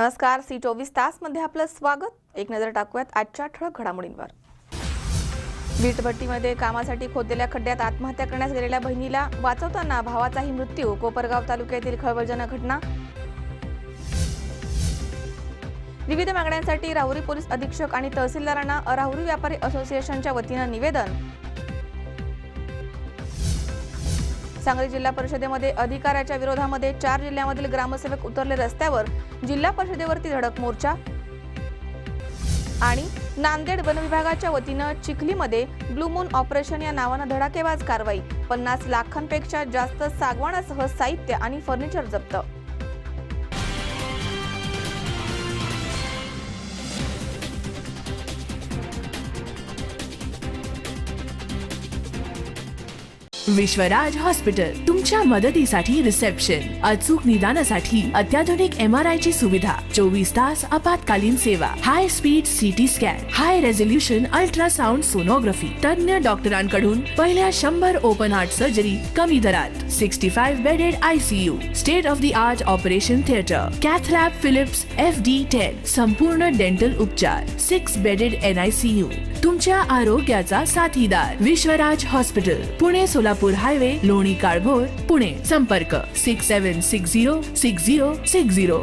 नमस्कार, C24 तासमध्ये आपलं स्वागत। एक नजर टाकूयात आजच्या ठळक घडामोडींवर। वीटभट्टीमध्ये कामासाठी खोदलेल्या खड्ड्यात आत्महत्या करण्यास गेलेल्या बहिणीला वाचवताना भावाचाही मृत्यू। कोपरगाव तालुक्यातील खळबळजनक घटना। विविध मागण्यांसाठी राहुरी पोलीस अधीक्षक आणि तहसीलदारांना राहुरी व्यापारी असोसिएशनच्या वतीने निवेदन। सांगली जिल्हा परिषदेमध्ये अधिकाऱ्याच्या विरोधामध्ये 4 जिल्ह्यांमधील ग्रामसेवक उतरले रस्त्यावर। जिल्हा परिषदेवरती धडक मोर्चा। आणि नांदेड वन विभागाच्या वतीने चिखलीमध्ये ब्लू मून ऑपरेशन या नावाने धडाकेबाज कारवाई। 50 लाखांपेक्षा जास्त सागवानासह साहित्य आणि फर्निचर जप्त। विश्वराज हॉस्पिटल तुमच्या मदतीसाठी रिसेप्शन, अचूक निदानासाठी अत्याधुनिक MRI ची सुविधा, 24 तास आपत्कालीन सेवा, हाय स्पीड CT स्कॅन, हाय रेझोल्यूशन अल्ट्रासाउंड सोनोग्राफी, तज्ञ डॉक्टरांकडून पहिल्या 100 ओपन हार्ट सर्जरी कमी दरात, 65 bedded ICU, state of the art operation theatre, cath lab Philips FD10, संपूर्ण डेंटल उपचार, 6 बेडेड NICU, तुमच्या आरोग्याचा साथीदार विश्वराज हॉस्पिटल, पुणे सोलापूर हायवे, लोणी काळभोर, पुणे। संपर्क 67606060।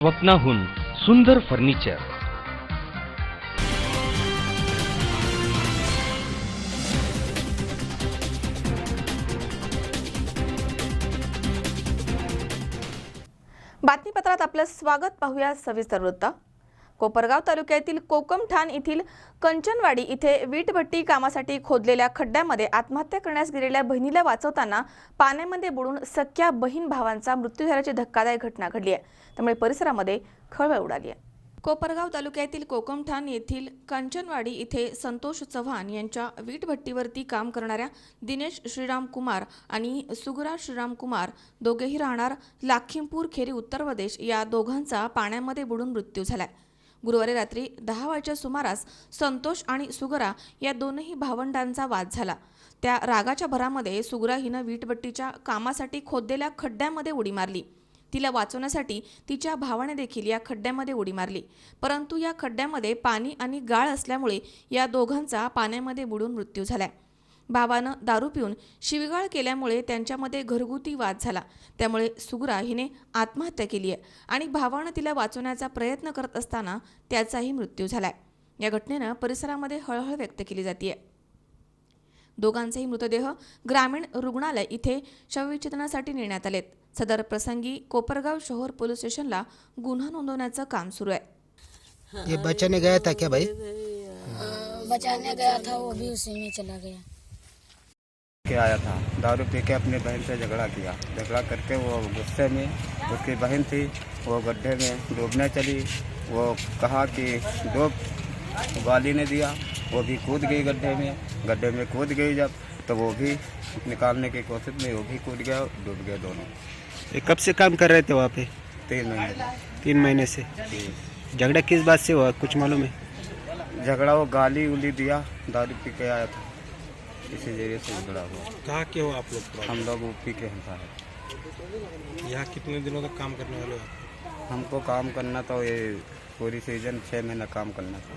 स्वप्नाहून सुंदर फर्निचर। बातमीपत्रात आपलं स्वागत। पाहूया सविस्तर वृत्त। कोपरगाव तालुक्यातील कोकमठाण येथील कंचनवाडी इथे वीटभट्टी कामासाठी खोदलेल्या खड्ड्यामध्ये आत्महत्या करण्यास गेलेल्या बहिणीला वाचवताना पाण्यामध्ये बुडून सख्या बहीण भावांचा मृत्यू झाल्याची धक्कादायक घटना घडली आहे। त्यामुळे परिसरामध्ये खळबळ उडाली आहे। कोपरगाव तालुक्यातील कोकमठाण येथील कंचनवाडी इथे संतोष चव्हाण यांच्या वीटभट्टीवरती काम करणाऱ्या दिनेश श्रीराम कुमार आणि सुगरा श्रीराम कुमार दोघेही राहणार लाखीमपूर खेरी उत्तर प्रदेश या दोघांचा पाण्यामध्ये बुडून मृत्यू झालाय। गुरुवारी रात्री 10 वाजेच्या सुमारास संतोष आणि सुगरा या दोनही भावंडांचा वाद झाला। त्या रागाच्या भरामध्ये सुगरा हिनं वीटभट्टीच्या कामासाठी खोदलेल्या खड्ड्यामध्ये उडी मारली। तिला वाचवण्यासाठी तिच्या भावाने देखील या खड्ड्यामध्ये उडी मारली, परंतु या खड्ड्यामध्ये पाणी आणि गाळ असल्यामुळे या दोघांचा पाण्यामध्ये बुडून मृत्यू झालाय। भावानं दारू पिऊन शिवीगाळ केल्यामुळे त्यांच्यामध्ये घरगुती वाद झाला। त्यामुळे सुगरा हिने आत्महत्या केली आहे आणि भावानं तिला वाचवण्याचा प्रयत्न करत असताना त्याचाही मृत्यू झालाय। या घटनेनं परिसरामध्ये हळहळ व्यक्त केली जाते। दोघांचेही मृतदेह ग्रामीण रुग्णालय इथे शवविच्छेदनासाठी नेण्यात आलेत। सदर प्रसंगी कोपरगाव शहर पोलीस स्टेशनला गुन्हा नोंदवण्याचं काम सुरू आहे। ये बचाने गया था क्या भाई? बचाने गया था, वो भी उसी में चला गया। के आया था, दारू पी के अपनी बहन से झगड़ा किया। झगड़ा करके वो गुस्से में, उसकी बहन थी वो गड्ढे में डूबने चली। वो कहा कि डूब, गाली ने दिया, वो भी कूद गई गड्ढे में कूद गई जब, तो वो भी निकालने की कोशिश में वो भी कूद गया, डूब गए दोनों। ये कब से काम कर रहे थे वहाँ पे? 3 महीने। 3 महीने से। झगड़ा किस बात से हुआ, कुछ मालूम है? झगड़ा वो गाली उली दिया, दारू पी के आया था, इसी जगह से झगड़ा हुआ। कहाँ के हो आप लोग? हम लोग यूपी के हैं। यहाँ कितने दिनों तक काम करने वाले हो? हमको काम करना तो ये पूरी सीजन 6 महीना काम करना था।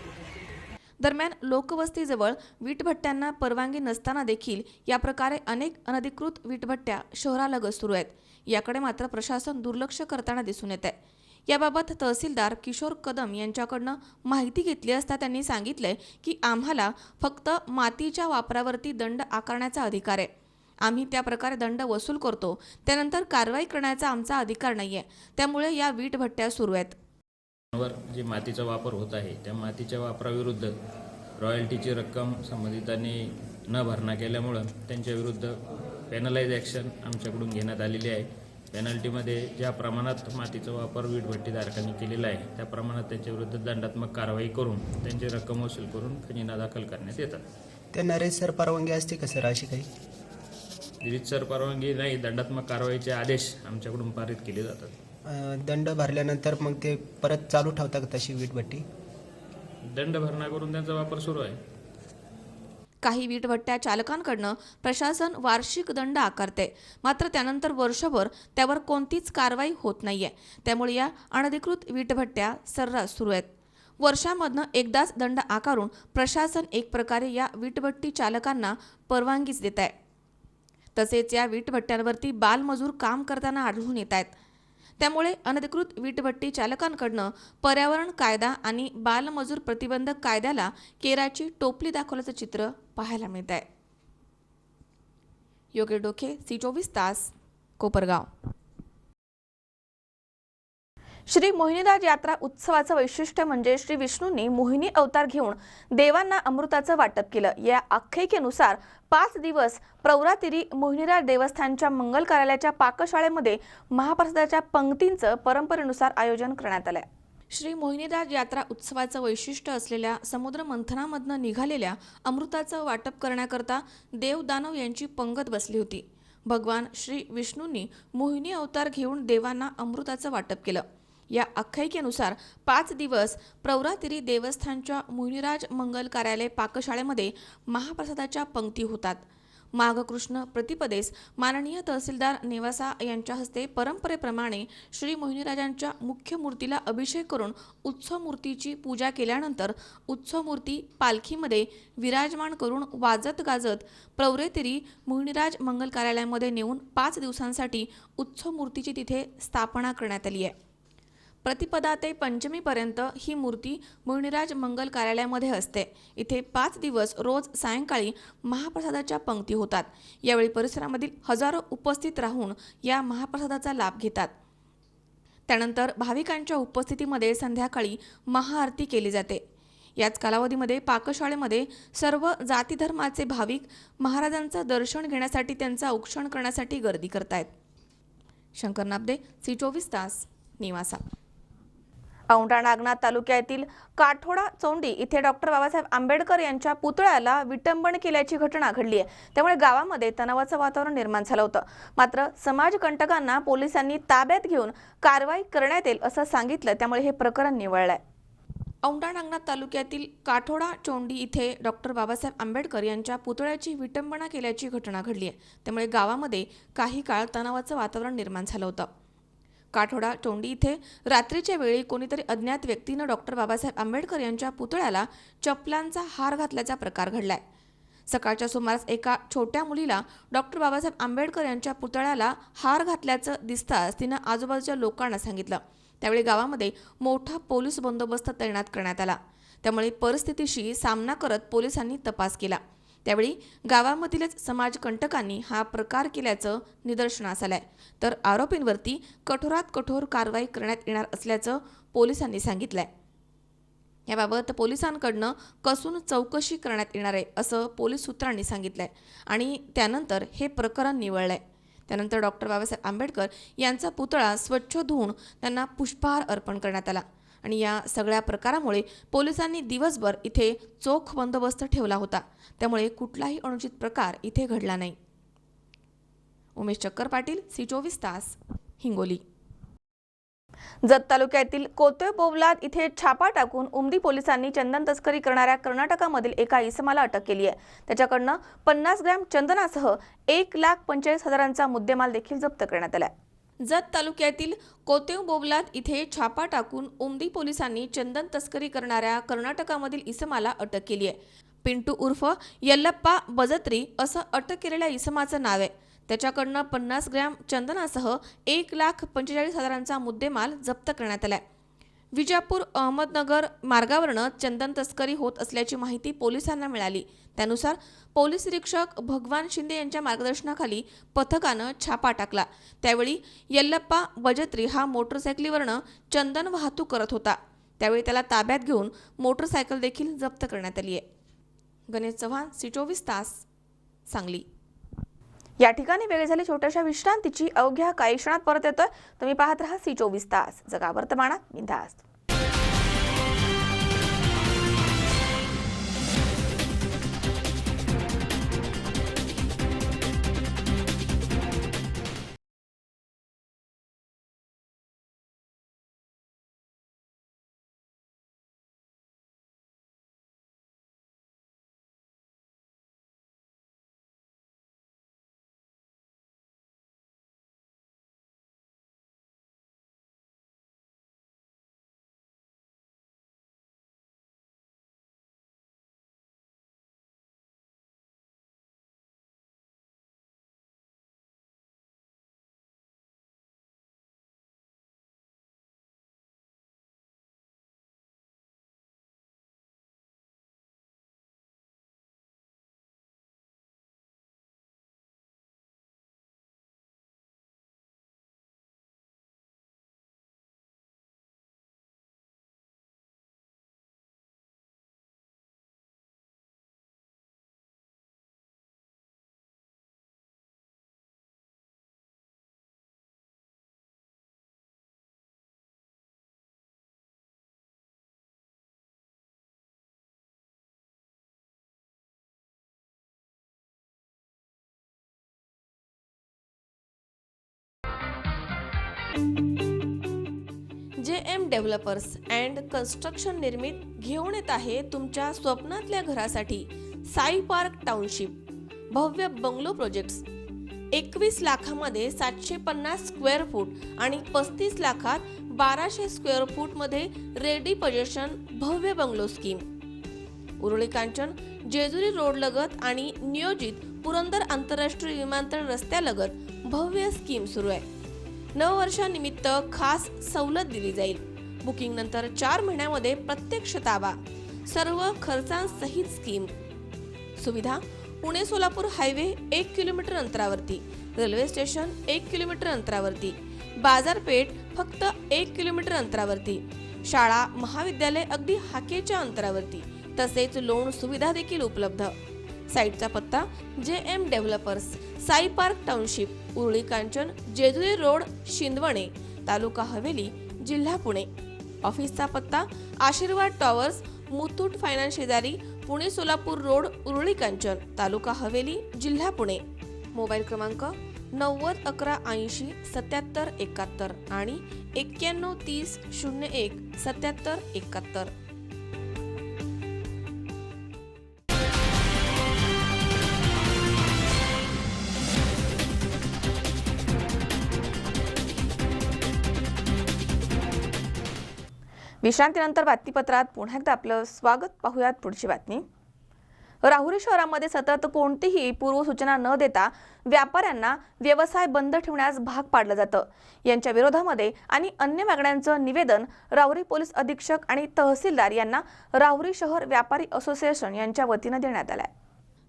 दरम्यान लोकवस्तीजवळ वीटभट्ट्यांना परवानगी नसताना देखील या प्रकारे अनेक अनधिकृत वीटभट्ट्या शहरालगत सुरू आहेत. याकडे मात्र प्रशासन दुर्लक्ष करताना दिसून येत आहे. याबाबत तहसीलदार किशोर कदम यांच्याकडनं माहिती घेतली असता त्यांनी सांगितलंय की आम्हाला फक्त मातीच्या वापरावरती दंड आकारण्याचा अधिकार आहे. आम्ही त्या प्रकारे दंड वसूल करतो, त्यानंतर कारवाई करण्याचा आमचा अधिकार नाहीये. त्यामुळे या वीटभट्ट्या सुरू आहेत. वर जे मातीचा वापर होत आहे त्या मातीच्या वापराविरुद्ध रॉयल्टीची रक्कम संबंधितांनी न भरणा केल्यामुळं त्यांच्याविरुद्ध पेनलाइज ॲक्शन आमच्याकडून घेण्यात आलेली आहे. पेनल्टीमध्ये ज्या प्रमाणात मातीचा वापर वीटभट्टीधारकांनी केलेला आहे त्या प्रमाणात त्यांच्याविरुद्ध दंडात्मक कारवाई करून त्यांची रक्कम वसूल करून खजिना दाखल करण्यात येतात. त्यांना रेसर परवानगी असते का सर अशी काही? रीतसर परवानगी नाही, दंडात्मक कारवाईचे आदेश आमच्याकडून पारित केले जातात. दंड भरल्यानंतर मग ते परत चालू ठेवता का तशी वीटभट्टी? दंड भरणा करून त्यांचा वापर सुरू आहे. काही वीटभट्ट्या चालकांकडनं प्रशासन वार्षिक दंड आकारते, मात्र त्यानंतर वर्षभर त्यावर कोणतीच कारवाई होत नाहीये. त्यामुळे या अनधिकृत वीटभट्ट्या सर्रास सुरू आहेत. वर्षामधनं एकदाच दंड आकारून प्रशासन एक प्रकारे या वीटभट्टी चालकांना परवानगीच देत आहे. तसेच या वीटभट्ट्यांवरती बालमजूर काम करताना आढळून येत आहेत. त्यामुळे अनधिकृत वीटभट्टी चालकांकडनं पर्यावरण कायदा आणि बालमजूर प्रतिबंधक कायद्याला केराची टोपली दाखवल्याचं चित्र पाहायला मिळत आहे. योगेश डोके, C24 तास, कोपरगाव. श्री मोहिनीराज यात्रा उत्सवाचं वैशिष्ट्य म्हणजे श्री विष्णूंनी मोहिनी अवतार घेऊन देवांना अमृताचं वाटप केलं. या आख्यायिकेनुसार 5 दिवस प्रवरातिरी मोहिनीराज देवस्थानच्या मंगल कार्यालयाच्या पाकशाळेमध्ये महाप्रसादाच्या पंक्तींचं परंपरेनुसार आयोजन करण्यात आलंय. श्री मोहिनीराज यात्रा उत्सवाचं वैशिष्ट्य असलेल्या समुद्र मंथनामधनं निघालेल्या अमृताचं वाटप करण्याकरता देवदानव यांची पंगत बसली होती. भगवान श्री विष्णूंनी मोहिनी अवतार घेऊन देवांना अमृताचं वाटप केलं. या आख्यायिकेनुसार 5 दिवस प्रवरातिरी देवस्थानच्या मोहिनीराज मंगल कार्यालय पाकशाळेमध्ये महाप्रसादाच्या पंक्ती होतात. माघकृष्ण प्रतिपदेस माननीय तहसीलदार नेवासा यांच्या हस्ते परंपरेप्रमाणे श्री मोहिनीराजांच्या मुख्य मूर्तीला अभिषेक करून उत्सव मूर्तीची पूजा केल्यानंतर उत्सव मूर्ती पालखीमध्ये विराजमान करून वाजत गाजत प्रवरेतिरी मोहिनीराज मंगल कार्यालयामध्ये नेऊन 5 दिवसांसाठी उत्सव मूर्तीची तिथे स्थापना करण्यात आली आहे. प्रतिपदा ते पंचमीपर्यंत ही मूर्ती मोहिनीराज मंगल कार्यालयामध्ये असते. इथे 5 दिवस रोज सायंकाळी महाप्रसादाच्या पंक्ती होतात. यावेळी परिसरामधील हजारो उपस्थित राहून या महाप्रसादाचा लाभ घेतात. त्यानंतर भाविकांच्या उपस्थितीमध्ये संध्याकाळी महाआरती केली जाते. याच कालावधीमध्ये पाकशाळेमध्ये सर्व जाती धर्माचे भाविक महाराजांचं दर्शन घेण्यासाठी त्यांचं औक्षण करण्यासाठी गर्दी करतायत. शंकर नाबदे, C24 तास, निवासा. औंढा नागनाथ तालुक्यातील काठोडा चोंडी इथे डॉक्टर बाबासाहेब आंबेडकर यांच्या पुतळ्याला विटंबन केल्याची घटना घडली आहे. त्यामुळे गावामध्ये तणावाचं वातावरण निर्माण झालं होतं. मात्र समाजकंटकांना पोलिसांनी ताब्यात घेऊन कारवाई करण्यात येईल असं सांगितलं. त्यामुळे हे प्रकरण निवळलंय. औंढा नागनाथ तालुक्यातील काठोडा चोंडी इथे डॉक्टर बाबासाहेब आंबेडकर यांच्या पुतळ्याची विटंबना केल्याची घटना घडली आहे. त्यामुळे गावामध्ये काही काळ तणावाचं वातावरण निर्माण झालं होतं. काठोडा चोंडी इथे रात्रीच्या वेळी कोणीतरी अज्ञात व्यक्तीनं डॉक्टर बाबासाहेब आंबेडकर यांच्या पुतळ्याला चपलांचा हार घातल्याचा प्रकार घडलाय. सकाळच्या सुमारास एका छोट्या मुलीला डॉक्टर बाबासाहेब आंबेडकर यांच्या पुतळ्याला हार घातल्याचं दिसताच तिनं आजूबाजूच्या लोकांना सांगितलं. त्यावेळी गावामध्ये मोठा पोलीस बंदोबस्त तैनात करण्यात आला. त्यामुळे परिस्थितीशी सामना करत पोलिसांनी तपास केला. त्यावेळी गावामधीलच समाजकंटकांनी हा प्रकार केल्याचं निदर्शनास आलंय. तर आरोपींवरती कठोरात कठोर कारवाई करण्यात येणार असल्याचं पोलिसांनी सांगितलंय. याबाबत पोलिसांकडनं कसून चौकशी करण्यात येणार आहे असं पोलीस सूत्रांनी सांगितलंय. आणि त्यानंतर हे प्रकरण निवळलंय. त्यानंतर डॉक्टर बाबासाहेब आंबेडकर यांचा पुतळा स्वच्छ धुवून त्यांना पुष्पहार अर्पण करण्यात आला. आणि या सगळ्या प्रकारामुळे पोलिसांनी दिवसभर इथे चोख बंदोबस्त ठेवला होता. त्यामुळे कुठलाही अनुचित प्रकार इथे घडला नाही. उमेश चक्कर पाटील, C24 तास, हिंगोली. जत तालुक्यातील कोतेबोवलाद इथे छापा टाकून उमदी पोलिसांनी चंदन तस्करी करणाऱ्या कर्नाटकामधील एका इसमाला अटक केली आहे. त्याच्याकडनं 50 ग्रॅम चंदनासह 1,45,000चा मुद्देमाल देखील जप्त करण्यात आला. जत तालुक्यातील कोतेव बोबलात इथे छापा टाकून उमदी पोलिसांनी चंदन तस्करी करणाऱ्या कर्नाटकामधील इसमाला अटक केली आहे. पिंटू उर्फ यल्लप्पा बजत्री असं अटक केलेल्या इसमाचं नाव आहे. त्याच्याकडनं 50 ग्रॅम चंदनासह 1,45,000चा मुद्देमाल जप्त करण्यात आलाय. विजापूर अहमदनगर मार्गावरनं चंदन तस्करी होत असल्याची माहिती पोलिसांना मिळाली. त्यानुसार पोलीस निरीक्षक भगवान शिंदे यांच्या मार्गदर्शनाखाली पथकानं छापा टाकला. त्यावेळी यल्लप्पा बजत्री हा मोटरसायकलीवरनं चंदन वाहतूक करत होता. त्यावेळी त्याला ताब्यात घेऊन मोटरसायकल देखील जप्त करण्यात आली आहे. गणेश चव्हाण, C24 सांगली. या ठिकाणी वेळ झाली छोट्याशा विश्रांतीची. अवघ्या काही क्षणात परत येतोय. तुम्ही पाहत राहा C24 जगा वर्तमानात बिनधास्त. JM डेव्हलपर्स अँड कन्स्ट्रक्शन निर्मित घेऊन येत आहे तुमच्या स्वप्नातल्या घरासाठी साई पार्क टाउनशिप भव्य बंगलो प्रोजेक्ट्स. 21 लाखामध्ये 750 स्क्वेअर फूट आणि 35 लाखात 1200 स्क्वेअर फूट मध्ये रेडी पोझिशन भव्य bungalow scheme. Uruli Kanchan Jejuri road लगत आणि नियोजित पुरंदर आंतरराष्ट्रीय विमानतळ रस्त्यालगत भव्य स्कीम सुरू आहे. नववर्षानिमित्त खास सवलत दिली जाईल. बुकिंग नंतर 4 महिन्यामध्ये प्रत्यक्ष ताबा. सर्व खर्चांसहित स्कीम. सुविधा पुणे सोलापूर हायवे 1 किलोमीटर अंतरावरती. रेल्वे स्टेशन 1 किलोमीटर अंतरावरती. बाजारपेठ फक्त 1 किलोमीटर अंतरावरती. शाळा महाविद्यालय अगदी हाकेच्या अंतरावरती. तसेच लोन सुविधा देखील उपलब्ध. साईटचा पत्ता JM developers, Sai park township, Uruli Kanchan, Jejuri road, Shindawane, taluka Haveli, जिल्हा पुणे. ऑफिसचा पत्ता आशीर्वाद टॉवर्स, मुथूट फायनान्स शेजारी, पुणे सोलापूर रोड, उरुळी कांचन, तालुका हवेली, जिल्हा पुणे. मोबाईल क्रमांक 90 11 80 77 71 आणि 91 30 01 77 71. विश्रांतीनंतर बातमीपत्रात पुन्हा एकदा आपलं स्वागत. पाहूयात पुढची बातमी. राहुरी शहरामध्ये सतत कोणतीही पूर्वसूचना न देता व्यापाऱ्यांना व्यवसाय बंद ठेवण्यास भाग पाडलं जातं. यांच्या विरोधामध्ये आणि अन्य मागण्यांचं निवेदन राहुरी पोलीस अधीक्षक आणि तहसीलदार यांना राहुरी शहर व्यापारी असोसिएशन यांच्या वतीनं देण्यात आलंय.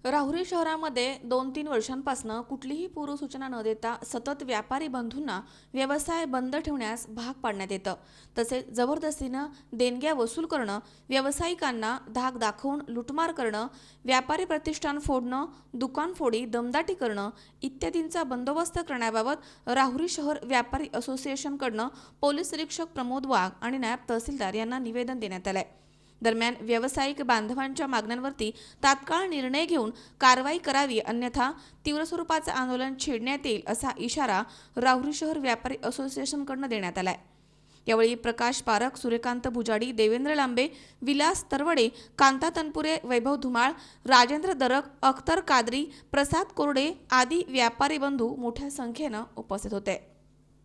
राहुरी शहरामध्ये 2-3 वर्षांपासून कुठलीही पूर्वसूचना न देता सतत व्यापारी बंधूंना व्यवसाय बंद ठेवण्यास भाग पाडण्यात येतं. तसेच जबरदस्तीनं देणग्या वसूल करणं, व्यावसायिकांना धाक दाखवून लुटमार करणं, व्यापारी प्रतिष्ठान फोडणं, दुकान फोडी, दमदाटी करणं इत्यादींचा बंदोबस्त करण्याबाबत राहुरी शहर व्यापारी असोसिएशनकडनं पोलीस निरीक्षक प्रमोद वाघ आणि नायब तहसीलदार यांना निवेदन देण्यात आलंय. दरम्यान व्यावसायिक बांधवांच्या मागण्यांवरती तात्काळ निर्णय घेऊन कारवाई करावी, अन्यथा तीव्र स्वरूपाचं आंदोलन छेडण्यात येईल असा इशारा राहुरी शहर व्यापारी असोसिएशनकडून देण्यात आलाय. यावेळी प्रकाश पारख, सूर्यकांत भुजाडी, देवेंद्र लांबे, विलास तरवडे, कांता तनपुरे, वैभव धुमाळ, राजेंद्र दरक, अख्तर कादरी, प्रसाद कोरडे आदी व्यापारी बंधू मोठ्या संख्येनं उपस्थित होते.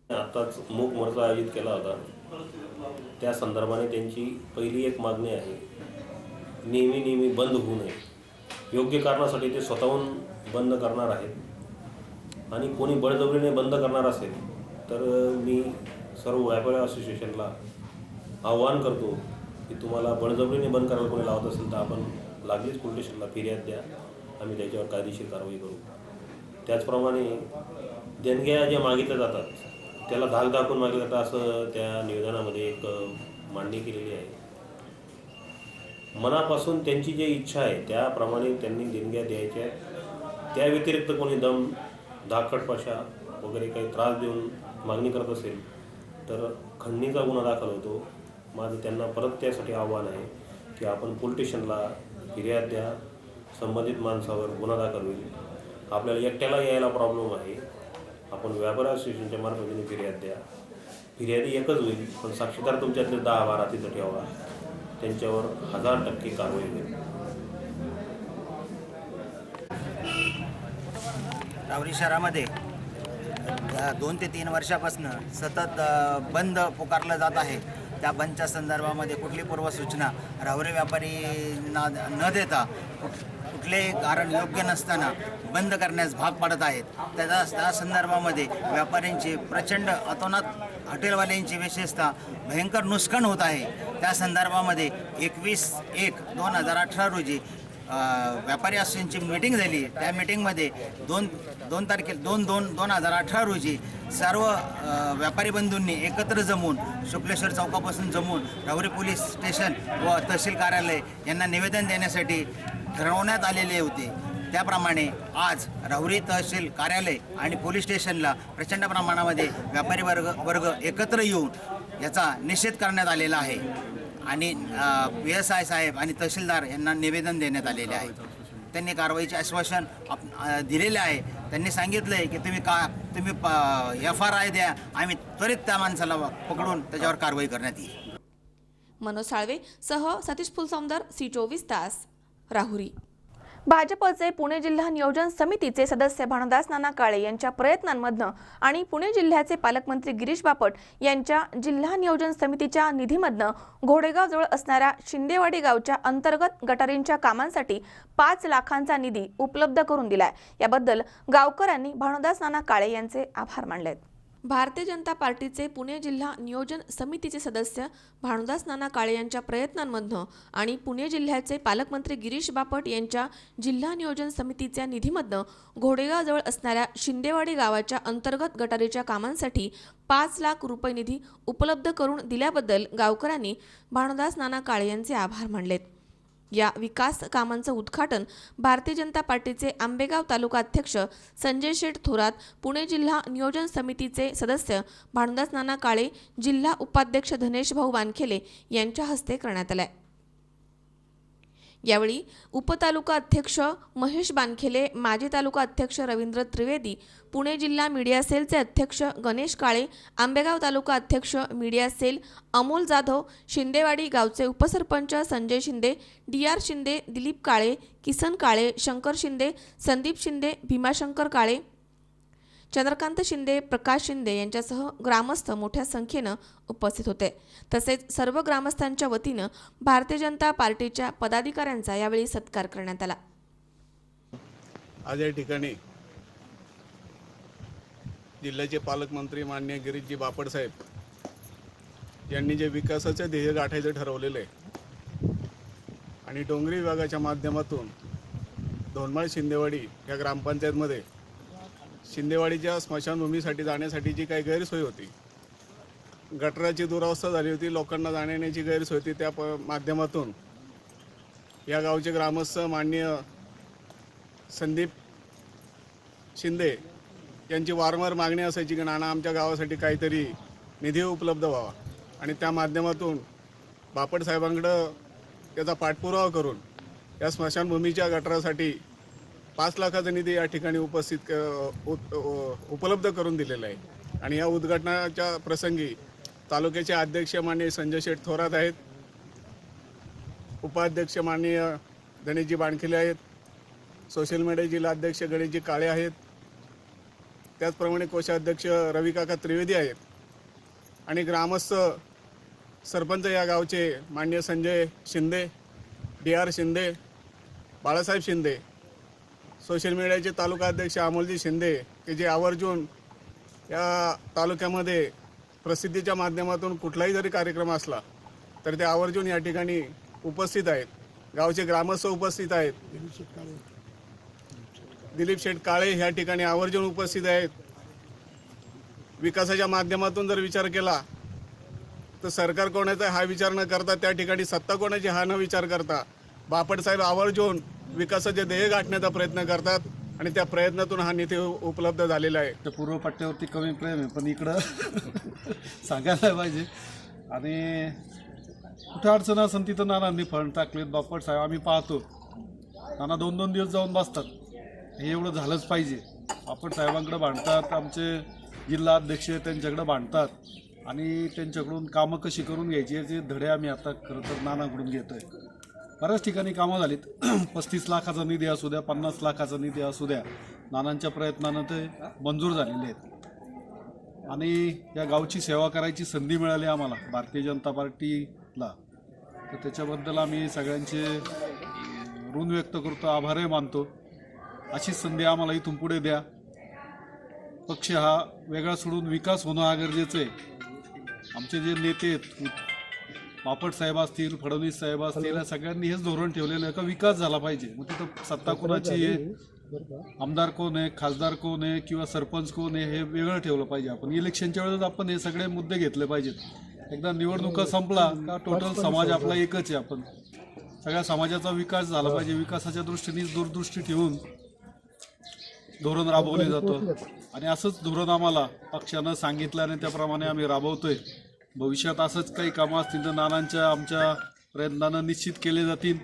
आत्ताच मूक मोर्चा आयोजित केला होता. त्या संदर्भाने त्यांची पहिली एक मागणी आहे, नेहमी बंद होऊ नये. योग्य कारणासाठी ते स्वतःहून बंद करणार आहेत आणि कोणी बळजबरीने बंद करणार असेल तर मी सर्व व्यापारी असोसिएशनला आवाहन करतो की तुम्हाला बळजबरीने बंद करायला कोणी लावत असेल तर आपण लागलीच पोलीस स्टेशनला फिर्याद द्या, आम्ही त्याच्यावर कायदेशीर कारवाई करू. त्याचप्रमाणे देणग्या ज्या मागितल्या जातात त्याला धाक दाखवून मागितलं जातं असं त्या निवेदनामध्ये एक मांडणी केलेली आहे. मनापासून त्यांची जी इच्छा आहे त्याप्रमाणे त्यांनी देणग्या द्यायच्या. त्या व्यतिरिक्त कोणी धाकटपाशा वगैरे काही त्रास देऊन मागणी करत असेल तर खंडणीचा गुन्हा दाखल होतो. माझं त्यांना परत त्यासाठी आव्हान आहे की आपण पोलीस स्टेशनला फिर्याद द्या, संबंधित माणसावर गुन्हा दाखल होईल. आपल्याला एकट्याला यायला प्रॉब्लेम आहे, आपण व्यापारी असोसिएशनच्या मार्फतीने फिर्याद द्या. फिर्यादी एकच होईल पण साक्षीदार तुमच्यातले 10-12 तिथं ठेवा, त्यांच्यावर 1000% कारवाई होईल. राहुरी शहरामध्ये 2 ते 3 वर्षापासून सतत बंद पुकारलं जात आहे. त्या बंदच्या संदर्भामध्ये कुठली पूर्वसूचना राहुरी व्यापारींना न देता कुठलेही कारण योग्य नसताना बंद करण्यास भाग पडत आहेत. त्या संदर्भामध्ये व्यापाऱ्यांची प्रचंड अतोनात हॉटेलवाल्यांची विशेषतः भयंकर नुकसान होत आहे. त्या संदर्भामध्ये 21/1/2018 रोजी व्यापारी असोसिएशनची मीटिंग झाली. त्या मीटिंगमध्ये 2/2/2018 रोजी सर्व व्यापारी बंधूंनी एकत्र जमून शुक्लेश्वर चौकापासून जमून राहुरी पोलीस स्टेशन व तहसील कार्यालय यांना निवेदन देण्यासाठी ठरवण्यात आलेले होते. त्याप्रमाणे आज राहुरी तहसील कार्यालय आणि पोलीस स्टेशनला प्रचंड प्रमाणामध्ये व्यापारी वर्ग एकत्र येऊन याचा निषेध करण्यात आलेला आहे आणि PSI साहेब आणि तहसीलदार यांना निवेदन देण्यात आलेले आहे. त्यांनी कारवाईचे आश्वासन दिलेले आहे. त्यांनी सांगितलं आहे की तुम्ही FRI द्या, आम्ही त्वरित त्या माणसाला पकडून त्याच्यावर कारवाई करण्यात येईल. मनोज साळवे सह सतीश फुलसौंदर, C24 तास, राहुरी. भाजपचे पुणे जिल्हा नियोजन समितीचे सदस्य भानुदास नाना काळे यांच्या प्रयत्नांमधनं आणि पुणे जिल्ह्याचे पालकमंत्री गिरीश बापट यांच्या जिल्हा नियोजन समितीच्या निधीमधनं घोडेगावजवळ असणाऱ्या शिंदेवाडी गावच्या अंतर्गत गटारींच्या कामांसाठी 5 लाखांचा निधी उपलब्ध करून दिलाय. याबद्दल गावकऱ्यांनी भानुदास नाना काळे यांचे आभार मानलेत. भारतीय जनता पार्टीचे पुणे जिल्हा नियोजन समितीचे सदस्य भानुदास नाना काळे यांच्या प्रयत्नांमधनं आणि पुणे जिल्ह्याचे पालकमंत्री गिरीश बापट यांच्या जिल्हा नियोजन समितीच्या निधीमधनं घोडेगावजवळ असणाऱ्या शिंदेवाडी गावाच्या अंतर्गत गटारीच्या कामांसाठी 5 लाख रुपये निधी उपलब्ध करून दिल्याबद्दल गावकऱ्यांनी भानुदास नाना काळे यांचे आभार मानलेत. या विकास कामांचं उद्घाटन भारतीय जनता पार्टीचे आंबेगाव तालुका अध्यक्ष संजय शेठ थोरात, पुणे जिल्हा नियोजन समितीचे सदस्य भानुदास नाना काळे, जिल्हा उपाध्यक्ष धनेश भाऊ वानखेले यांच्या हस्ते करण्यात आले. यावेळी उपतालुका अध्यक्ष महेश बानखेले, माजी तालुका अध्यक्ष रवींद्र त्रिवेदी, पुणे जिल्हा मीडिया सेलचे अध्यक्ष गणेश काळे, आंबेगाव तालुका अध्यक्ष मीडिया सेल अमोल जाधव, शिंदेवाडी गावचे उपसरपंच संजय शिंदे, DR शिंदे, दिलीप काळे, किसन काळे, शंकर शिंदे, संदीप शिंदे, भीमाशंकर काळे, चंद्रकांत शिंदे, प्रकाश शिंदे यांच्यासह ग्रामस्थ मोठ्या संख्येनं उपस्थित होते. तसेच सर्व ग्रामस्थांच्या वतीनं भारतीय जनता पार्टीच्या पदाधिकाऱ्यांचा यावेळी सत्कार करण्यात आला. आज या ठिकाणी जिल्ह्याचे पालकमंत्री माननीय गिरीशजी बापट साहेब यांनी जे विकासाचे ध्येय गाठायचे ठरवलेले आहे आणि डोंगरी विभागाच्या माध्यमातून धोंडमाळ शिंदेवाडी या ग्रामपंचायतमध्ये शिंदेवाडीच्या स्मशानभूमीसाठी जाण्यासाठी जी काही गैरसोय होती, गटाराची दुरावस्था झाली होती, लोकांना जाण्याची गैरसोय होती, त्या माध्यमातून या गावचे ग्रामस्थ माननीय संदीप शिंदे यांची वारंवार मागणी असायची की नाना आमच्या गावासाठी काहीतरी निधी उपलब्ध व्हावा आणि त्या माध्यमातून बापट साहेबांकडं त्याचा पाठपुरावा करून या स्मशानभूमीच्या गटारासाठी 5 लाखाचा निधी या ठिकाणी उपलब्ध करून दिलेला आहे. आणि या उद्घाटनाच्या प्रसंगी तालुक्याचे अध्यक्ष माननीय संजय शेठ थोरात आहेत, उपाध्यक्ष माननीय धनेशजी बाणखेले आहेत, सोशल मीडिया जिल्हा अध्यक्ष गणेशजी काळे आहेत, त्याचप्रमाणे कोषाध्यक्ष रविकाका त्रिवेदी आहेत आणि ग्रामस्थ सरपंच या गावचे माननीय संजय शिंदे, DR शिंदे, बाळासाहेब शिंदे, सोशल मीडियाचे तालुका अध्यक्ष अमोलजी शिंदे की जे आवर्जून या तालुक्यामध्ये प्रसिद्धीच्या माध्यमातून कुठलाही जरी कार्यक्रम असला तर ते आवर्जून या ठिकाणी उपस्थित आहेत. गावचे ग्रामस्थ उपस्थित आहेत. दिलीप शेठ काळे ह्या ठिकाणी आवर्जून उपस्थित आहेत. विकासाच्या माध्यमातून जर विचार केला तर सरकार कोणाचा हा विचार न करता, त्या ठिकाणी सत्ता कोणाची हा न विचार करता बापटसाहेब आवर्जून विकासाचे ध्येय गाठण्याचा प्रयत्न करतात आणि त्या प्रयत्नातून हा निधी उपलब्ध झालेला आहे. तर पूर्व पट्ट्यावरती कमी प्रेम आहे, पण इकडं सांगायला पाहिजे. आणि कुठे अडचण असेल तिथं नानांनी फंड टाकलेत. बापटसाहेब आम्ही पाहतो नाना 2-2 दिवस जाऊन बसतात. हे एवढं झालंच पाहिजे. बापटसाहेबांकडे भांडतात, आमचे जिल्हा अध्यक्ष त्यांच्याकडे भांडतात आणि त्यांच्याकडून कामं कशी करून घ्यायची याचे धडे आम्ही आता खरं तर नानाकडून घेतो आहे. बऱ्याच ठिकाणी कामं झालीत. 35 लाखाचा निधी असू द्या, 50 लाखाचा निधी असू द्या, नानांच्या प्रयत्नानं ते मंजूर झालेले आहेत. आणि या गावची सेवा करायची संधी मिळाली आम्हाला भारतीय जनता पार्टीला, तर त्याच्याबद्दल आम्ही सगळ्यांचे ऋण व्यक्त करतो, आभारही मानतो. अशीच संधी आम्हाला इथून पुढे द्या. पक्ष हा वेगळा सोडून विकास होणं हा गरजेचं आहे. आमचे जे नेते आहेत, बापट साहेब असतील, फडणवीस साहेब असतील, या सगळ्यांनी हेच धोरण ठेवलेलं आहे का विकास झाला पाहिजे. मग तिथं सत्ता कोणाची आहे, आमदार कोण आहे, खासदार कोण आहे किंवा सरपंच कोण आहे हे वेगळं ठेवलं पाहिजे. आपण इलेक्शनच्या वेळेस आपण हे सगळे मुद्दे घेतले पाहिजेत. एकदा निवडणुका संपला का टोटल समाज आपला एकच आहे. आपण सगळ्या समाजाचा विकास झाला पाहिजे. विकासाच्या दृष्टीने दूरदृष्टी ठेवून धोरण राबवले जातो आणि असंच धोरण आम्हाला पक्षानं सांगितलं आणि त्याप्रमाणे आम्ही राबवतोय. भविष्यात असंच काही कामं असतील तर नानांच्या आमच्या प्रयत्नानं निश्चित केले जातील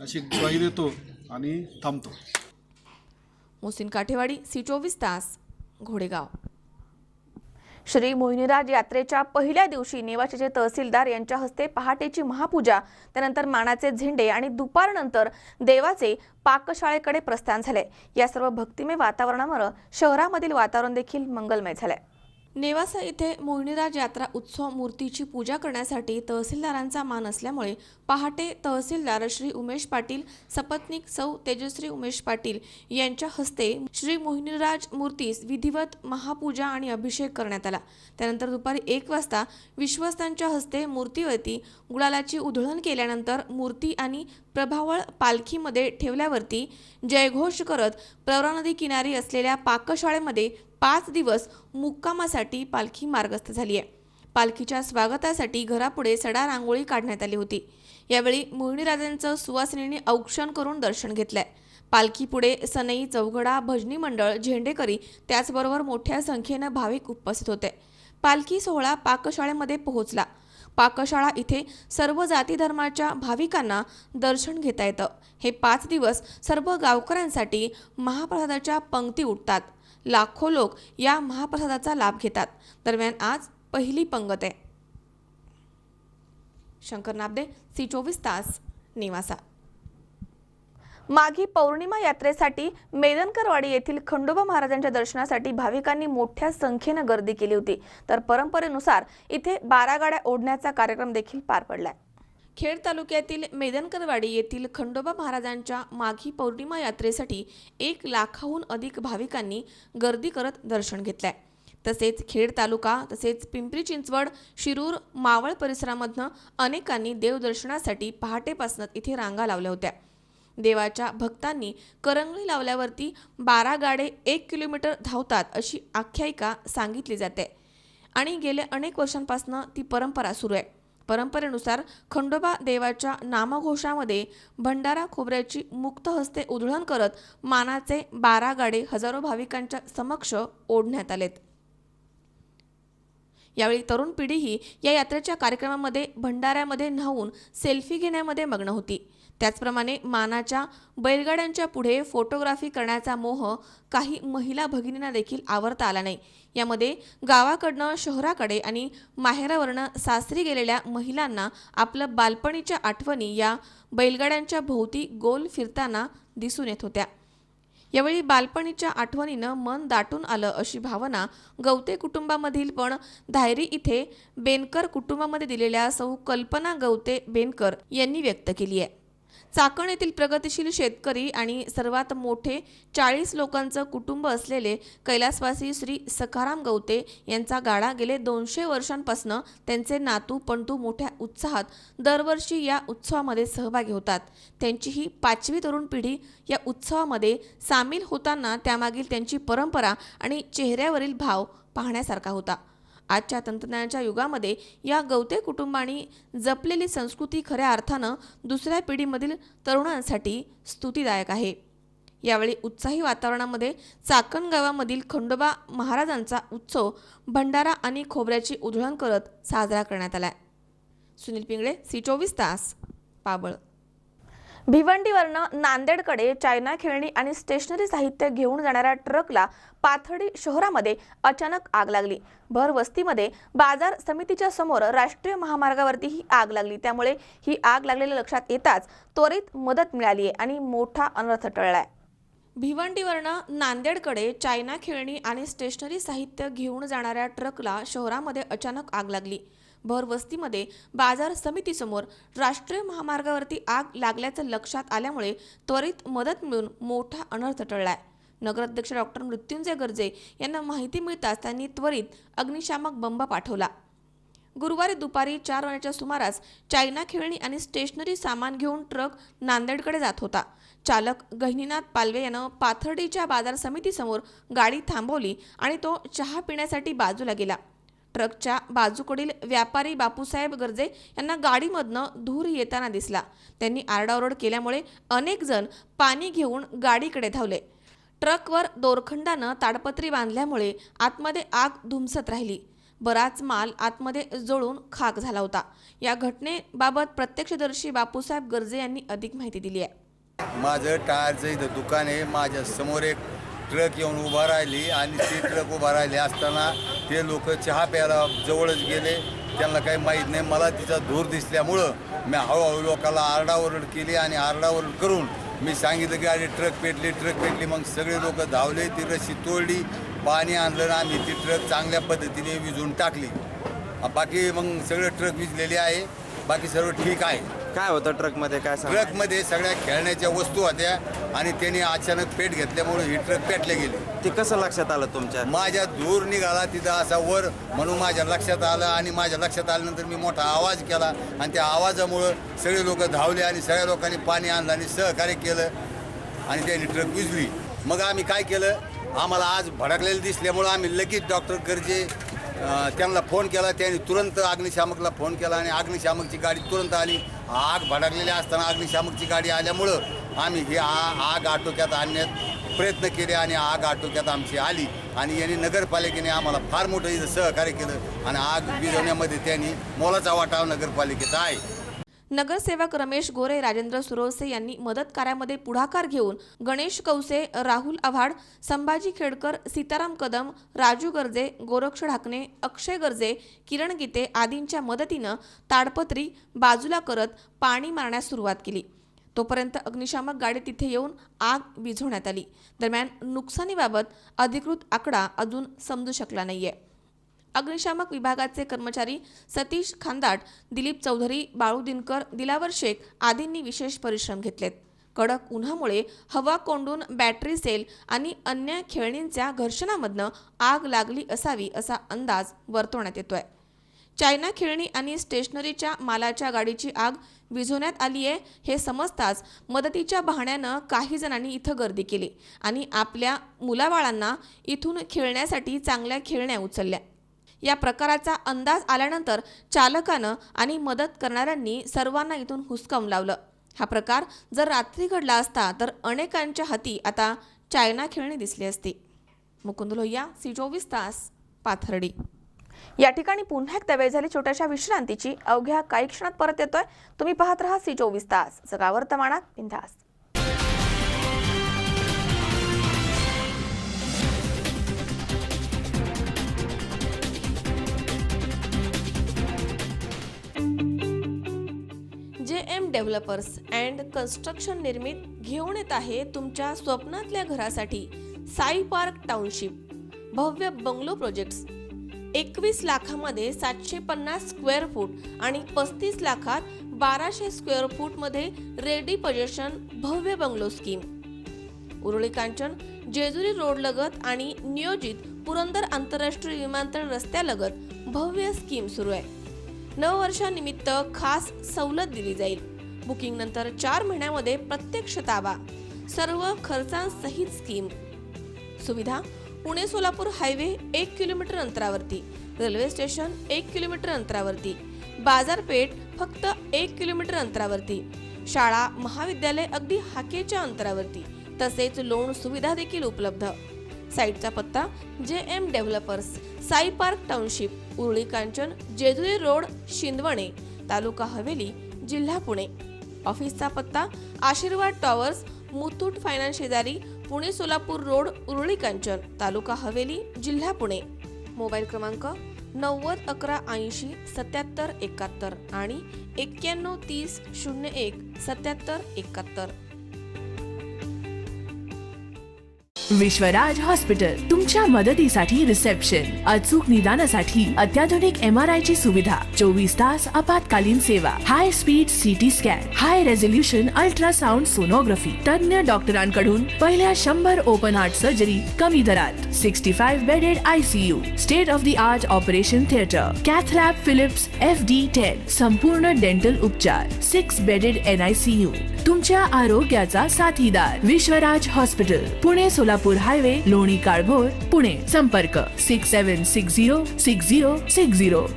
अशी ग्वाही देतो आणि थांबतो. मोहसिन काठेवाडी, C24 तास, घोडेगाव. श्री मोहिनीराज यात्रेच्या पहिल्या दिवशी नेवाशाचे तहसीलदार यांच्या हस्ते पहाटेची महापूजा, त्यानंतर मानाचे झेंडे आणि दुपारनंतर देवाचे पाकशाळेकडे प्रस्थान झाले. या सर्व भक्तिमय वातावरणामुळे शहरामधील वातावरण देखील मंगलमय झाले. नेवासा इथे मोहिनीराज यात्रा उत्सव मूर्तीची पूजा करण्यासाठी तहसीलदारांचा मान असल्यामुळे पहाटे तहसीलदार श्री उमेश पाटील, सपत्नीक सौ तेजश्री उमेश पाटील यांच्या हस्ते श्री मोहिनीराज मूर्तीस विधिवत महापूजा आणि अभिषेक करण्यात आला. त्यानंतर दुपारी 1 वाजता विश्वस्तांच्या हस्ते मूर्तीवरती गुलालाची उधळण केल्यानंतर मूर्ती आणि प्रभावळ पालखीमध्ये ठेवल्यावरती जयघोष करत प्रवरा नदी किनारी असलेल्या पाकशाळेमध्ये 5 दिवस मुक्कामासाठी पालखी मार्गस्थ झाली आहे. पालखीच्या स्वागतासाठी घरापुढे सडा रांगोळी काढण्यात आली होती. यावेळी मोहिनीराजांचं सुवासिनींनी औक्षण करून दर्शन घेतलंय. पालखीपुढे सनई, चौघडा, भजनी मंडळ, झेंडेकरी त्याचबरोबर मोठ्या संख्येनं भाविक उपस्थित होते. पालखी सोहळा पाकशाळेमध्ये पोहोचला. पाकशाळा इथे सर्व जाती धर्माच्या भाविकांना दर्शन घेता येतं. हे 5 दिवस सर्व गावकऱ्यांसाठी महाप्रसादाच्या पंक्ती उठतात. लाखो लोक या महाप्रसादाचा लाभ घेतात. दरम्यान आज पहिली पंगत आहे. शंकर नाबदे, C24 तास, नेवासा. माघी पौर्णिमा यात्रेसाठी मेदनकरवाडी येथील खंडोबा महाराजांच्या दर्शनासाठी भाविकांनी मोठ्या संख्येनं गर्दी केली होती. तर परंपरेनुसार इथे 12 गाड्या ओढण्याचा कार्यक्रम देखील पार पडलाय. खेड तालुक्यातील मेदनकरवाडी येथील खंडोबा महाराजांच्या माघी पौर्णिमा यात्रेसाठी 1 लाखाहून अधिक भाविकांनी गर्दी करत दर्शन घेतलंय. तसेच खेड तालुका तसेच पिंपरी चिंचवड, शिरूर, मावळ परिसरामधनं अनेकांनी देवदर्शनासाठी पहाटेपासून इथे रांगा लावल्या होत्या. देवाच्या भक्तांनी करंगळी लावल्यावरती 12 गाडे 1 किलोमीटर धावतात अशी आख्यायिका सांगितली जाते आणि गेल्या अनेक वर्षांपासून ती परंपरा सुरू आहे. परंपरेनुसार खंडोबा देवाच्या नामघोषामध्ये भंडारा खोबऱ्याची मुक्त हस्ते उधळण करत मानाचे 12 गाडे हजारो भाविकांच्या समक्ष ओढण्यात आलेत. यावेळी तरुण पिढीही या यात्रेच्या कार्यक्रमामध्ये भंडाऱ्यामध्ये न्हावून सेल्फी घेण्यामध्ये मग्न होती. त्याचप्रमाणे मानाच्या बैलगाड्यांच्या पुढे फोटोग्राफी करण्याचा मोह काही महिला भगिनींना देखील आवरता आला नाही. यामध्ये गावाकडनं शहराकडे आणि माहेरावरनं सासरी गेलेल्या महिलांना आपलं बालपणीच्या आठवणी या बैलगाड्यांच्या भोवती गोल फिरताना दिसून येत होत्या. यावेळी बालपणीच्या आठवणीनं मन दाटून आलं अशी भावना गवते कुटुंबामधील पण धायरी इथे बेनकर कुटुंबामध्ये दिलेल्या सौ कल्पना गवते बेनकर यांनी व्यक्त केली आहे. चाकण येथील प्रगतिशील शेतकरी आणि सर्वात मोठे 40 लोकांचं कुटुंब असलेले कैलासवासी श्री सखाराम गवते यांचा गाडा गेले 200 वर्षांपासून त्यांचे नातू पंटू मोठ्या उत्साहात दरवर्षी या उत्सवामध्ये सहभागी होतात. त्यांची ही 5वी तरुण पिढी या उत्सवामध्ये सामील होताना त्यामागील त्यांची परंपरा आणि चेहऱ्यावरील भाव पाहण्यासारखा होता. आजच्या तंत्रज्ञानाच्या युगामध्ये या गवते कुटुंबांनी जपलेली संस्कृती खऱ्या अर्थानं दुसऱ्या पिढीमधील तरुणांसाठी स्तुतिदायक आहे. यावेळी उत्साही वातावरणामध्ये चाकण गावामधील खंडोबा महाराजांचा उत्सव भंडारा आणि खोबऱ्याची उधळण करत साजरा करण्यात आला. सुनील पिंगळे, सी24 तास, पाबळ. भिवंडीवरनं नांदेडकडे चायना खेळणी आणि स्टेशनरी साहित्य घेऊन जाणाऱ्या ट्रकला पाथर्डी शहरामध्ये अचानक आग लागली. भर वस्तीमध्ये बाजार समितीच्या समोर राष्ट्रीय महामार्गावरती ही आग लागली. त्यामुळे ही आग लागलेल्या लक्षात येताच त्वरित मदत मिळाली आहे आणि मोठा अनर्थ टळलाय. भिवंडीवरनं नांदेडकडे चायना खेळणी आणि स्टेशनरी साहित्य घेऊन जाणाऱ्या ट्रकला शहरामध्ये अचानक आग लागली. भर वस्तीमध्ये बाजार समितीसमोर राष्ट्रीय महामार्गावरती आग लागल्याचं लक्षात आल्यामुळे त्वरित मदत मिळून मोठा अनर्थ टळलाय. नगराध्यक्ष डॉक्टर मृत्युंजय गर्जे यांना माहिती मिळताच त्यांनी त्वरित अग्निशामक बंब पाठवला. गुरुवारी दुपारी 4 वाजण्याच्या सुमारास चायना खेळणी आणि स्टेशनरी सामान घेऊन ट्रक नांदेडकडे जात होता. चालक गहिनीनाथ पालवे यानं पाथर्डीच्या बाजार समितीसमोर गाडी थांबवली आणि तो चहा पिण्यासाठी बाजूला गेला. ट्रकच्या बाजूकडील व्यापारी बापूसाहेब गर्जे यांना गाडीमधनं धूर येताना दिसला. त्यांनी आरडाओरड केल्यामुळे अनेक जण पाणी घेऊन गाडीकडे धावले. ट्रकवर दोरखंडानं ताडपत्री बांधल्यामुळे आतमध्ये आग धुमसत राहिली. बराच माल आतमध्ये जळून खाक झाला होता. या घटनेबाबत प्रत्यक्षदर्शी बापूसाहेब गर्जे यांनी अधिक माहिती दिली आहे. माझं टायरचं इथं दुकान आहे. माझ्या समोर एक ट्रक येऊन उभा राहिली आणि ते ट्रक उभा राहिले असताना ते लोक चहा प्यायला जवळच गेले. त्यांना काही माहीत नाही. मला तिचा धूर दिसल्यामुळं मी हळूहळू लोकांना आरडाओरड केली आणि आरडाओरड करून मी सांगितलं की अरे ट्रक पेटली. मग सगळे लोक धावले. ती रशी तोडली, पाणी आणलं आणि आम्ही ती ट्रक चांगल्या पद्धतीने विझून टाकली. बाकी मग सगळे ट्रक विझलेले आहे. बाकी सर्व ठीक आहे. काय होतं ट्रकमध्ये? काय ट्रकमध्ये सगळ्या खेळण्याच्या वस्तू होत्या आणि त्यांनी अचानक पेट घेतल्यामुळे ही ट्रक पेटले गेली. ते कसं लक्षात आलं तुमच्या? माझ्या धूर निघाला तिथं असा वर म्हणून माझ्या लक्षात आलं आणि माझ्या लक्षात आल्यानंतर मी मोठा आवाज केला आणि त्या आवाजामुळं सगळे लोक धावले आणि सगळ्या लोकांनी पाणी आणलं आणि सहकार्य केलं आणि त्यांनी ट्रक विझली. मग आम्ही काय केलं, आम्हाला आज भडकलेलं दिसल्यामुळं आम्ही लगेच डॉक्टर गर्जे त्यांना फोन केला. त्यांनी तुरंत अग्निशामकला फोन केला आणि अग्निशामकची गाडी तुरंत आली. आग भडकलेली असताना अग्निशामकची गाडी आल्यामुळं आम्ही ही आग आटोक्यात आणण्यात प्रयत्न केले आणि आग आटोक्यात आमची आली आणि यांनी नगरपालिकेने आम्हाला फार मोठं इथं सहकार्य केलं आणि आग विझवण्यामध्ये त्यांनी मोलाचा वाटा नगरपालिकेचा आहे. नगरसेवक रमेश गोरे, राजेंद्र सुरवसे यांनी मदत कार्यामध्ये पुढाकार घेऊन गणेश कौसे, राहुल आव्हाड, संभाजी खेडकर, सीताराम कदम, राजू गर्जे, गोरक्ष ढाकणे, अक्षय गर्जे, किरण गीते आदींच्या मदतीनं ताडपत्री बाजूला करत पाणी मारण्यास सुरुवात केली. तोपर्यंत अग्निशामक गाडी तिथे येऊन आग विझवण्यात आली. दरम्यान नुकसानीबाबत अधिकृत आकडा अजून समजू शकला नाहीये. अग्निशामक विभागाचे कर्मचारी सतीश खांदाट, दिलीप चौधरी, बाळू दिनकर, दिलावर शेख आदींनी विशेष परिश्रम घेतलेत. कडक उन्हामुळे हवा कोंडून बॅटरी सेल आणि अन्य खेळणींच्या घर्षणामधनं आग लागली असावी असा अंदाज वर्तवण्यात येतोय. चायना खेळणी आणि स्टेशनरीच्या मालाच्या गाडीची आग विझवण्यात आली आहे हे समजताच मदतीच्या बहाण्यानं काही जणांनी इथं गर्दी केली आणि आपल्या मुलाबाळांना इथून खेळण्यासाठी चांगल्या खेळण्या उचलल्या. या प्रकाराचा अंदाज आल्यानंतर चालकानं आणि मदत करणाऱ्यांनी सर्वांना इथून हुसकावून लावलं. हा प्रकार जर रात्री घडला असता तर अनेकांच्या हाती आता चायना खेळणी दिसली असती. मुकुंद लोहिया, सी24 तास, पाथर्डी. या ठिकाणी पुन्हा एकदा वेळ झाली छोट्याशा विश्रांतीची. अवघ्या काही क्षणात परत येतोय. तुम्ही पाहत राहा सी24 तास, सगळा वर्तमानात बिंदास. JM डेव्हलपर्स अँड कन्स्ट्रक्शन निर्मित घेऊन येत आहे तुमच्या स्वप्नातल्या घरासाठी साई पार्क टाउनशिप भव्य बंगलो प्रोजेक्ट्स. 21 लाखामध्ये 750 स्क्वेअर फूट आणि 35 लाखात 1200 स्क्वेअर फूट मध्ये रेडी पोझिशन भव्य bungalow scheme. Uruli Kanchan Jejuri road लगत आणि नियोजित पुरंदर आंतरराष्ट्रीय विमानतळ रस्त्यालगत भव्य स्कीम सुरू आहे. नववर्षानिमित्त खास सवलत दिली जाईल. बुकिंग नंतर 4 महिन्यामध्ये प्रत्यक्ष ताबा. सर्व खर्चांसहित स्कीम. सुविधा पुणे सोलापूर हायवे 1 किलोमीटर अंतरावरती. रेल्वे स्टेशन 1 किलोमीटर अंतरावरती. बाजारपेठ फक्त 1 किलोमीटर अंतरावरती. शाळा महाविद्यालय अगदी हाकेच्या अंतरावरती. तसेच लोन सुविधा देखील उपलब्ध. साईटचा पत्ता JM developers Sai park township Uruli Kanchan Jejuri road Shindawane taluka Haveli जिल्हा पुणे. ऑफिसचा पत्ता आशीर्वाद टॉवर्स मुथूट फायनान्स शेजारी पुणे सोलापूर रोड उरुळी कांचन तालुका हवेली जिल्हा पुणे. मोबाईल क्रमांक 90 11 80 77 71 आणि 91 30 01 77 71. विश्वराज हॉस्पिटल तुमच्या मदतीसाठी रिसेप्शन. अचूक निदानासाठी अत्याधुनिक MRI ची सुविधा. 24 तास आपत्कालीन सेवा. High speed CT scan. High resolution ultrasound sonography. तज्ञ डॉक्टरांकडून पहिल्या 100 ओपन हार्ट सर्जरी कमी दरात. 65 bedded ICU. State of the art operation theatre. Cath lab Philips FD10. संपूर्ण डेंटल उपचार. 6 बेडेड NICU. तुमच्या आरोग्याचा साथीदार विश्वराज हॉस्पिटल पुणे सोलापूर हायवे लोणी काळभोर पुणे. संपर्क 67606060.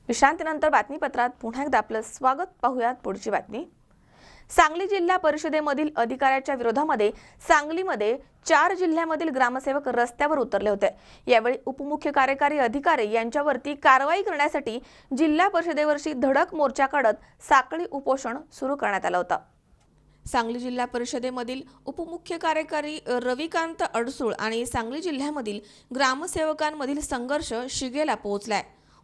विश्रांतीनंतर बातमीपत्रात पुन्हा एकदा आपलं स्वागत. पाहूयात पुढची बातमी. सांगली जिल्हा परिषदेमधील अधिकाऱ्याच्या विरोधामध्ये सांगलीमध्ये 4 जिल्ह्यामधील ग्रामसेवक रस्त्यावर उतरले होते. यावेळी उपमुख्य कार्यकारी अधिकारी यांच्यावरती कारवाई करण्यासाठी जिल्हा परिषदेवरची धडक मोर्चा काढत साखळी उपोषण सुरू करण्यात आलं होतं. सांगली जिल्हा परिषदेमधील उपमुख्य कार्यकारी रविकांत अडसूळ आणि सांगली जिल्ह्यामधील ग्रामसेवकांमधील संघर्ष शिगेला पोहोचलाय.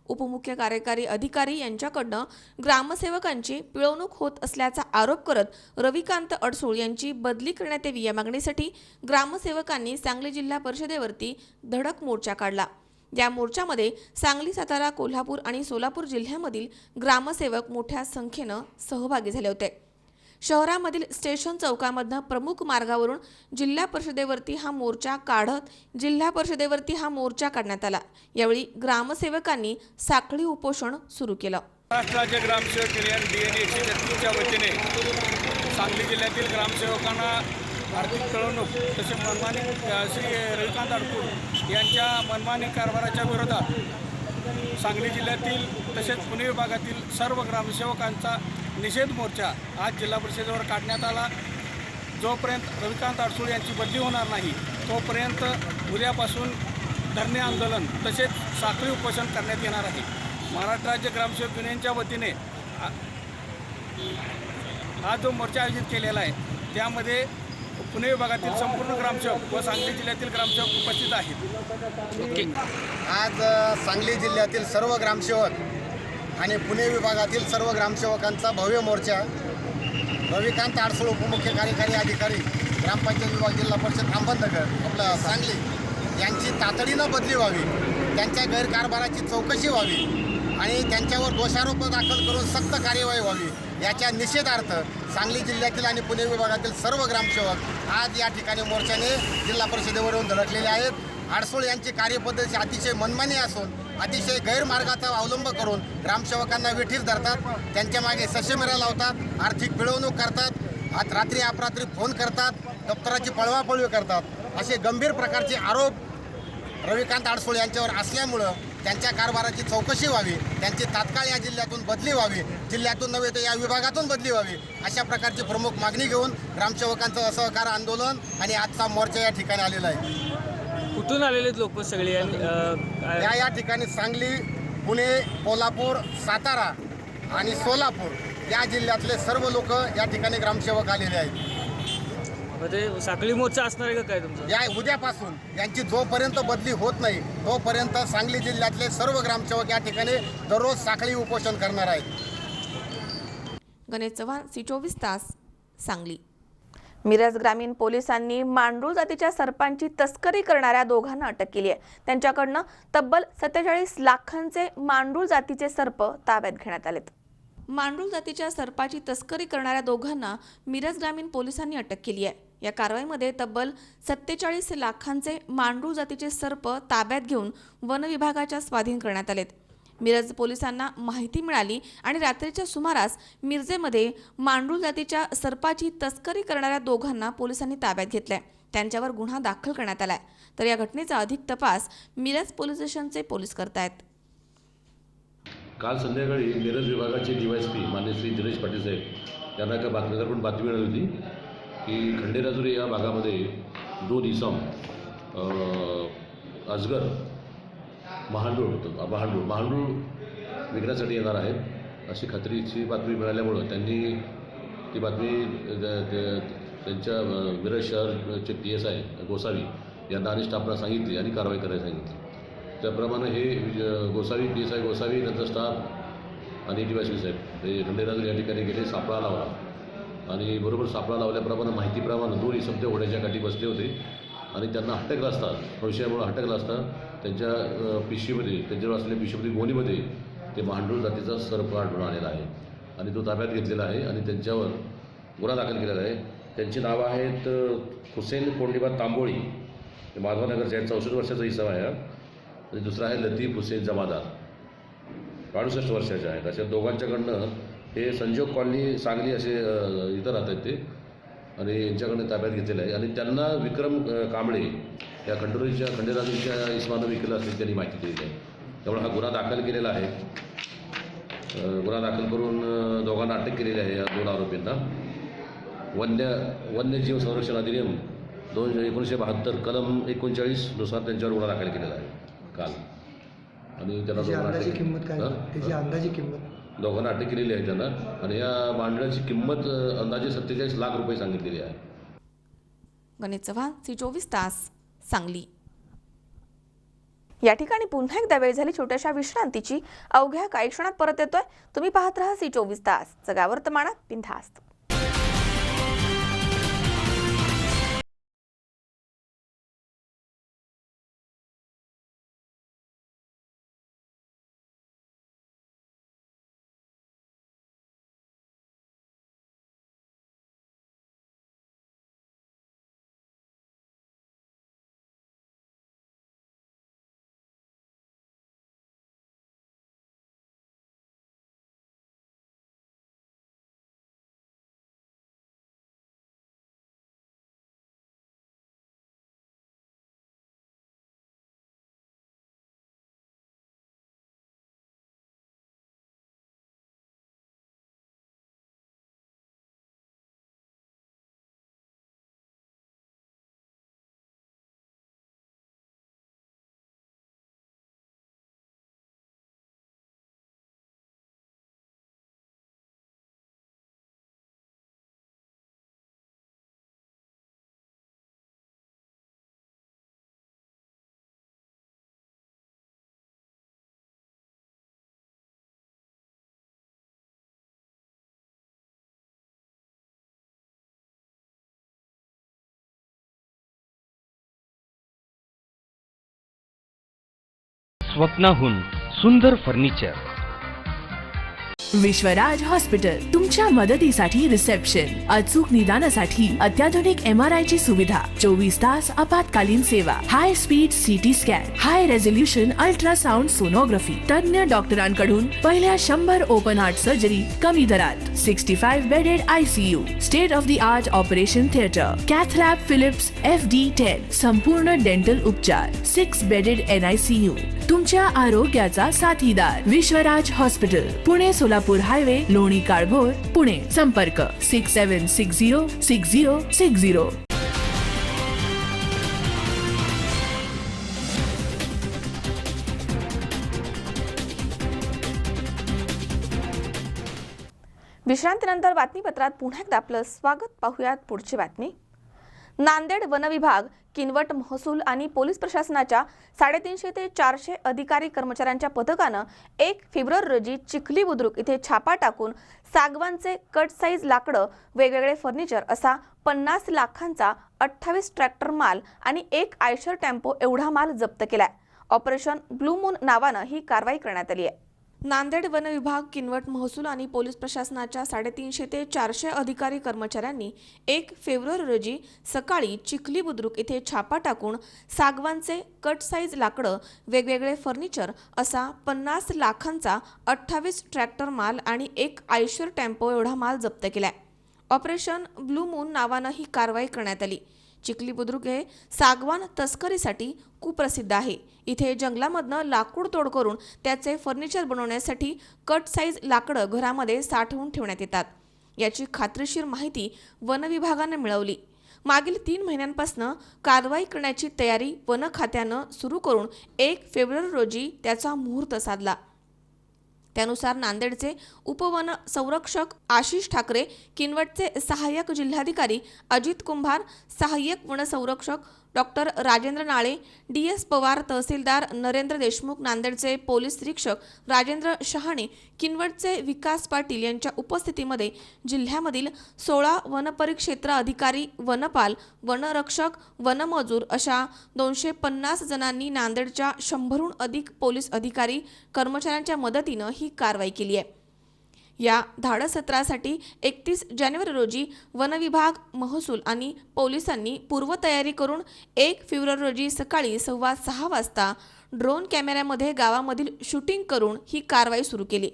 उपमुख्य कार्यकारी अधिकारी यांच्याकडनं ग्रामसेवकांची पिळवणूक होत असल्याचा आरोप करत रविकांत अडसूळ यांची बदली करण्यात यावी या मागणीसाठी ग्रामसेवकांनी सांगली जिल्हा परिषदेवरती धडक मोर्चा काढला. या मोर्चामध्ये सांगली, सातारा, कोल्हापूर आणि सोलापूर जिल्ह्यामधील ग्रामसेवक मोठ्या संख्येनं सहभागी झाले होते. शहरामधील स्टेशन चौकामधनं प्रमुख मार्गावरून जिल्हा परिषदेवरती हा मोर्चा काढण्यात आला. यावेळी ग्रामसेवकांनी साखळी उपोषण सुरू केलं. महाराष्ट्राचे ग्रामसेवक युनियन DNA 133च्या वतीने सांगली जिल्ह्यातील ग्रामसेवकांना आर्थिक पिळवणूक तसे मनमानी श्री रविकांत अडसूळ यांच्या मनमानी कारभाराच्या विरोधात सांगली जिल्ह्यातील तसेच पुणे विभागातील सर्व ग्रामसेवकांचा निषेध मोर्चा आज जिल्हा परिषदेवर काढण्यात आला. जोपर्यंत रविकांत अडसूळ यांची बदली होणार नाही तोपर्यंत उद्यापासून धरणे आंदोलन तसेच साखळी उपोषण करण्यात येणार आहे. महाराष्ट्र राज्य ग्रामसेवक युनियनच्या वतीने हा जो मोर्चा आयोजित केलेला आहे त्यामध्ये पुणे विभागातील संपूर्ण ग्रामसेवक व सांगली जिल्ह्यातील ग्रामसेवक उपस्थित आहेत. आज सांगली जिल्ह्यातील सर्व ग्रामसेवक आणि पुणे विभागातील सर्व ग्रामसेवकांचा भव्य मोर्चा रविकांत अडसूळ उपमुख्य कार्यकारी अधिकारी ग्रामपंचायत विभाग जिल्हा परिषद अहमदनगर आपलं सांगली यांची तातडीनं बदली व्हावी. त्यांच्या गैरकारभाराची चौकशी व्हावी आणि त्यांच्यावर दोषारोप दाखल करून सक्त कार्यवाही व्हावी याच्या निषेधार्थ सांगली जिल्ह्यातील आणि पुणे विभागातील सर्व ग्रामसेवक आज या ठिकाणी मोर्चाने जिल्हा परिषदेवर येऊन धडकलेले आहेत. अडसूळ यांची कार्यपद्धती अतिशय मनमानी असून अतिशय गैरमार्गाचा अवलंब करून ग्रामसेवकांना वेठीस धरतात. त्यांच्या मागे ससेमिरा लावतात, आर्थिक पिळवणूक करतात, आज रात्री अपरात्री फोन करतात, दप्तराची पळवापळवी करतात. असे गंभीर प्रकारचे आरोप रविकांत अडसूळ यांच्यावर असल्यामुळं त्यांच्या कारभाराची चौकशी व्हावी, त्यांची तात्काळ या जिल्ह्यातून बदली व्हावी, जिल्ह्यातून नव्हे तर या विभागातून बदली व्हावी अशा प्रकारची प्रमुख मागणी घेऊन ग्रामसेवकांचं असहकार आंदोलन आणि आजचा मोर्चा या ठिकाणी आलेला आहे. कुठून आलेले लोक सगळे या ठिकाणी सांगली, पुणे, कोल्हापूर, सातारा आणि सोलापूर या जिल्ह्यातले सर्व लोक या ठिकाणी ग्रामसेवक आलेले आहेत. मग ते साखळी मोर्चा असणार आहे का काय तुमचं? या उद्यापासून यांची जोपर्यंत बदली होत नाही तोपर्यंत सांगली जिल्ह्यातले सर्व ग्रामसेवक या ठिकाणी दररोज साखळी उपोषण करणार आहेत. गणेश चव्हाण, C24 तास, सांगली. मिरज ग्रामीण पोलिसांनी मांडूळ जातीच्या सर्पांची तस्करी करणाऱ्या दोघांना अटक केली आहे. त्यांच्याकडनं तब्बल 47 लाखांचे मांडूळ जातीचे सर्प ताब्यात घेण्यात आलेत. मांडूळ जातीच्या सर्पाची तस्करी करणाऱ्या दोघांना मिरज ग्रामीण पोलिसांनी अटक केली आहे. या कारवाईमध्ये तब्बल 47 लाखांचे मांडूळ जातीचे सर्प ताब्यात घेऊन वन विभागाच्या स्वाधीन करण्यात आलेत. मिरज पोलिसांना माहिती मिळाली आणि रात्रीच्या सुमारास मिरजेमध्ये मांडूळ जातीच्या सर्पाची तस्करी करणाऱ्या दोघांना पोलिसांनी ताब्यात घेतलाय. त्यांच्यावर गुन्हा दाखल करण्यात आलाय. तर या घटनेचा अधिक तपास मिरज पोलीस स्टेशनचे पोलीस करतायत. काल संध्याकाळी मिरज विभागाचे DYSP मान्य श्री दिनेश पाटील साहेब यांना एका बातमीदाराकडून बातमी मिळाली होती की खंडेराजुरी या भागामध्ये 2 इसम अजगर महांडूळ विकण्यासाठी येणार आहेत अशी खात्रीची बातमी मिळाल्यामुळं त्यांनी ती बातमी त्यांच्या मिरज शहरचे PSI गोसावी यांना आणि स्टाफला सांगितली आणि कारवाई करायला सांगितली. त्याप्रमाणे हे गोसावी PSI गोसावी त्यांचा स्टाफ आणि DYSP साहेब हे खंडेराजुरी या ठिकाणी गेले, सापळा लावला आणि बरोबर सापळा लावल्याप्रमाणे माहितीप्रमाणे 2 इसम ते ओढ्याच्या काठी बसले होते आणि त्यांना हटकलं असता संशयामुळे हटकलं असता त्यांच्या पिशवीमध्ये त्यांच्यावर असलेल्या पिशवीमध्ये गोणीमध्ये ते मांडूळ जातीचा सर्प आढळून आलेला आहे आणि तो ताब्यात घेतलेला आहे आणि त्यांच्यावर गुन्हा दाखल केलेला आहे. त्यांची नावं आहेत हुसेन कोंडिबा तांबोळी, माधवनगरचे आहेत, 64 वर्षाचा इसम आहे आणि दुसरा आहे लतीफ हुसेन जमादार, 68 वर्षाचे आहेत. अशा दोघांच्याकडनं हे संजोग कॉलनी सांगली असे इथं राहत आहेत ते आणि यांच्याकडनं ताब्यात घेतलेलं आहे आणि त्यांना विक्रम कांबळे या खंडेराजुरीच्या इस्मानं विकलं असल्याची त्यांनी माहिती दिली आहे. त्यामुळे हा गुन्हा दाखल केलेला आहे. गुन्हा दाखल करून दोघांना अटक केलेली आहे. या 2 आरोपींना वन्यजीव संरक्षण अधिनियम 1972 कलम 39 नुसार त्यांच्यावर गुन्हा दाखल केलेला आहे काल आणि त्यांना दोघांना अटक केलेली आहे त्यांना आणि या मांडळाची किंमत अंदाजे 47 लाख रुपये सांगितलेली आहे. गणेश चव्हाण, C24 तास, सांगली. या ठिकाणी पुन्हा एकदा वेळ झाली छोट्याशा विश्रांतीची. अवघ्या काही क्षणात परत येतोय. तुम्ही पाहत राहा C24 तास, जगा वर्तमानात बिनधास्त. स्वप्नाहून सुंदर फर्निचर. विश्वराज हॉस्पिटल तुमच्या मदतीसाठी रिसेप्शन, अचूक निदानासाठी अत्याधुनिक MRI ची सुविधा, 24 तास आपत्कालीन सेवा, high speed CT scan, high resolution ultrasound sonography, तज्ञ डॉक्टरांकडून पहिल्या 100 ओपन हार्ट सर्जरी कमी दरात, 65 bedded ICU, state of the art operation theatre, cath lab Philips FD10, संपूर्ण डेंटल उपचार, 6 बेडेड NICU. तुमच्या आरोग्याचा साथीदार विश्वराज हॉस्पिटल, पुणे सोलापूर हायवे, लोणी काळभोर, पुणे. संपर्क 67606060. विश्रांतीनंतर बातमीपत्रात पुन्हा एकदा आपलं स्वागत. पाहुयात पुढची बातमी. नांदेड वन विभाग, किनवट महसूल आणि पोलीस प्रशासनाच्या 350 ते 400 अधिकारी कर्मचाऱ्यांच्या पथकानं 1 फेब्रुवारी रोजी चिखली बुद्रुक इथे छापा टाकून सागवानचे कट साईज लाकडं, वेगवेगळे फर्निचर असा 50 लाखांचा 28 ट्रॅक्टर माल आणि 1 आयशर टेम्पो एवढा माल जप्त केलाय. ऑपरेशन ब्लू मून नावानं ही कारवाई करण्यात आली आहे. नांदेड वन विभाग, किनवट महसूल आणि पोलीस प्रशासनाच्या 350 ते 400 अधिकारी कर्मचाऱ्यांनी 1 फेब्रुवारी रोजी सकाळी चिखली बुद्रुक इथे छापा टाकून सागवानचे कट साईज लाकडं, वेगवेगळे फर्निचर असा 50 लाखांचा 28 ट्रॅक्टर माल आणि 1 आयशर टेम्पो एवढा माल जप्त केलाय. ऑपरेशन ब्लू मून नावानं ही कारवाई करण्यात आली. चिखली बुद्रुक हे सागवान तस्करीसाठी कुप्रसिद्ध आहे. इथे जंगलामधनं लाकूड तोड करून त्याचे फर्निचर बनवण्यासाठी कट साईज लाकडं घरामध्ये साठवून ठेवण्यात येतात. याची खात्रीशीर माहिती वन विभागाने मिळवली. मागील 3 महिन्यांपासून कारवाई करण्याची तयारी वन खात्यानं सुरू करून 1 फेब्रुवारी रोजी त्याचा मुहूर्त साधला. त्यानुसार नांदेडचे उपवन संरक्षक आशिष ठाकरे, किनवटचे सहाय्यक जिल्हाधिकारी अजित कुंभार, सहाय्यक वनसंरक्षक डॉक्टर राजेंद्र नाळे, DS पवार, तहसीलदार नरेंद्र देशमुख, नांदेडचे पोलीस निरीक्षक राजेंद्र शहाणे, किनवटचे विकास पाटील यांच्या उपस्थितीमध्ये जिल्ह्यामधील 16 वनपरिक्षेत्र अधिकारी, वनपाल, वनरक्षक, वनमजूर अशा 250 जणांनी नांदेडच्या 100हून अधिक पोलीस अधिकारी कर्मचाऱ्यांच्या मदतीनं ही कारवाई केली आहे. या धाडस सत्रासाठी 31 जानेवारी रोजी वन विभाग, महसूल आणि पोलिसांनी पूर्वतयारी करून 1 फेब्रुवारी रोजी सकाळी 6:15 वाजता ड्रोन कॅमेऱ्यामध्ये गावामधील शूटिंग करून ही कारवाई सुरू केली.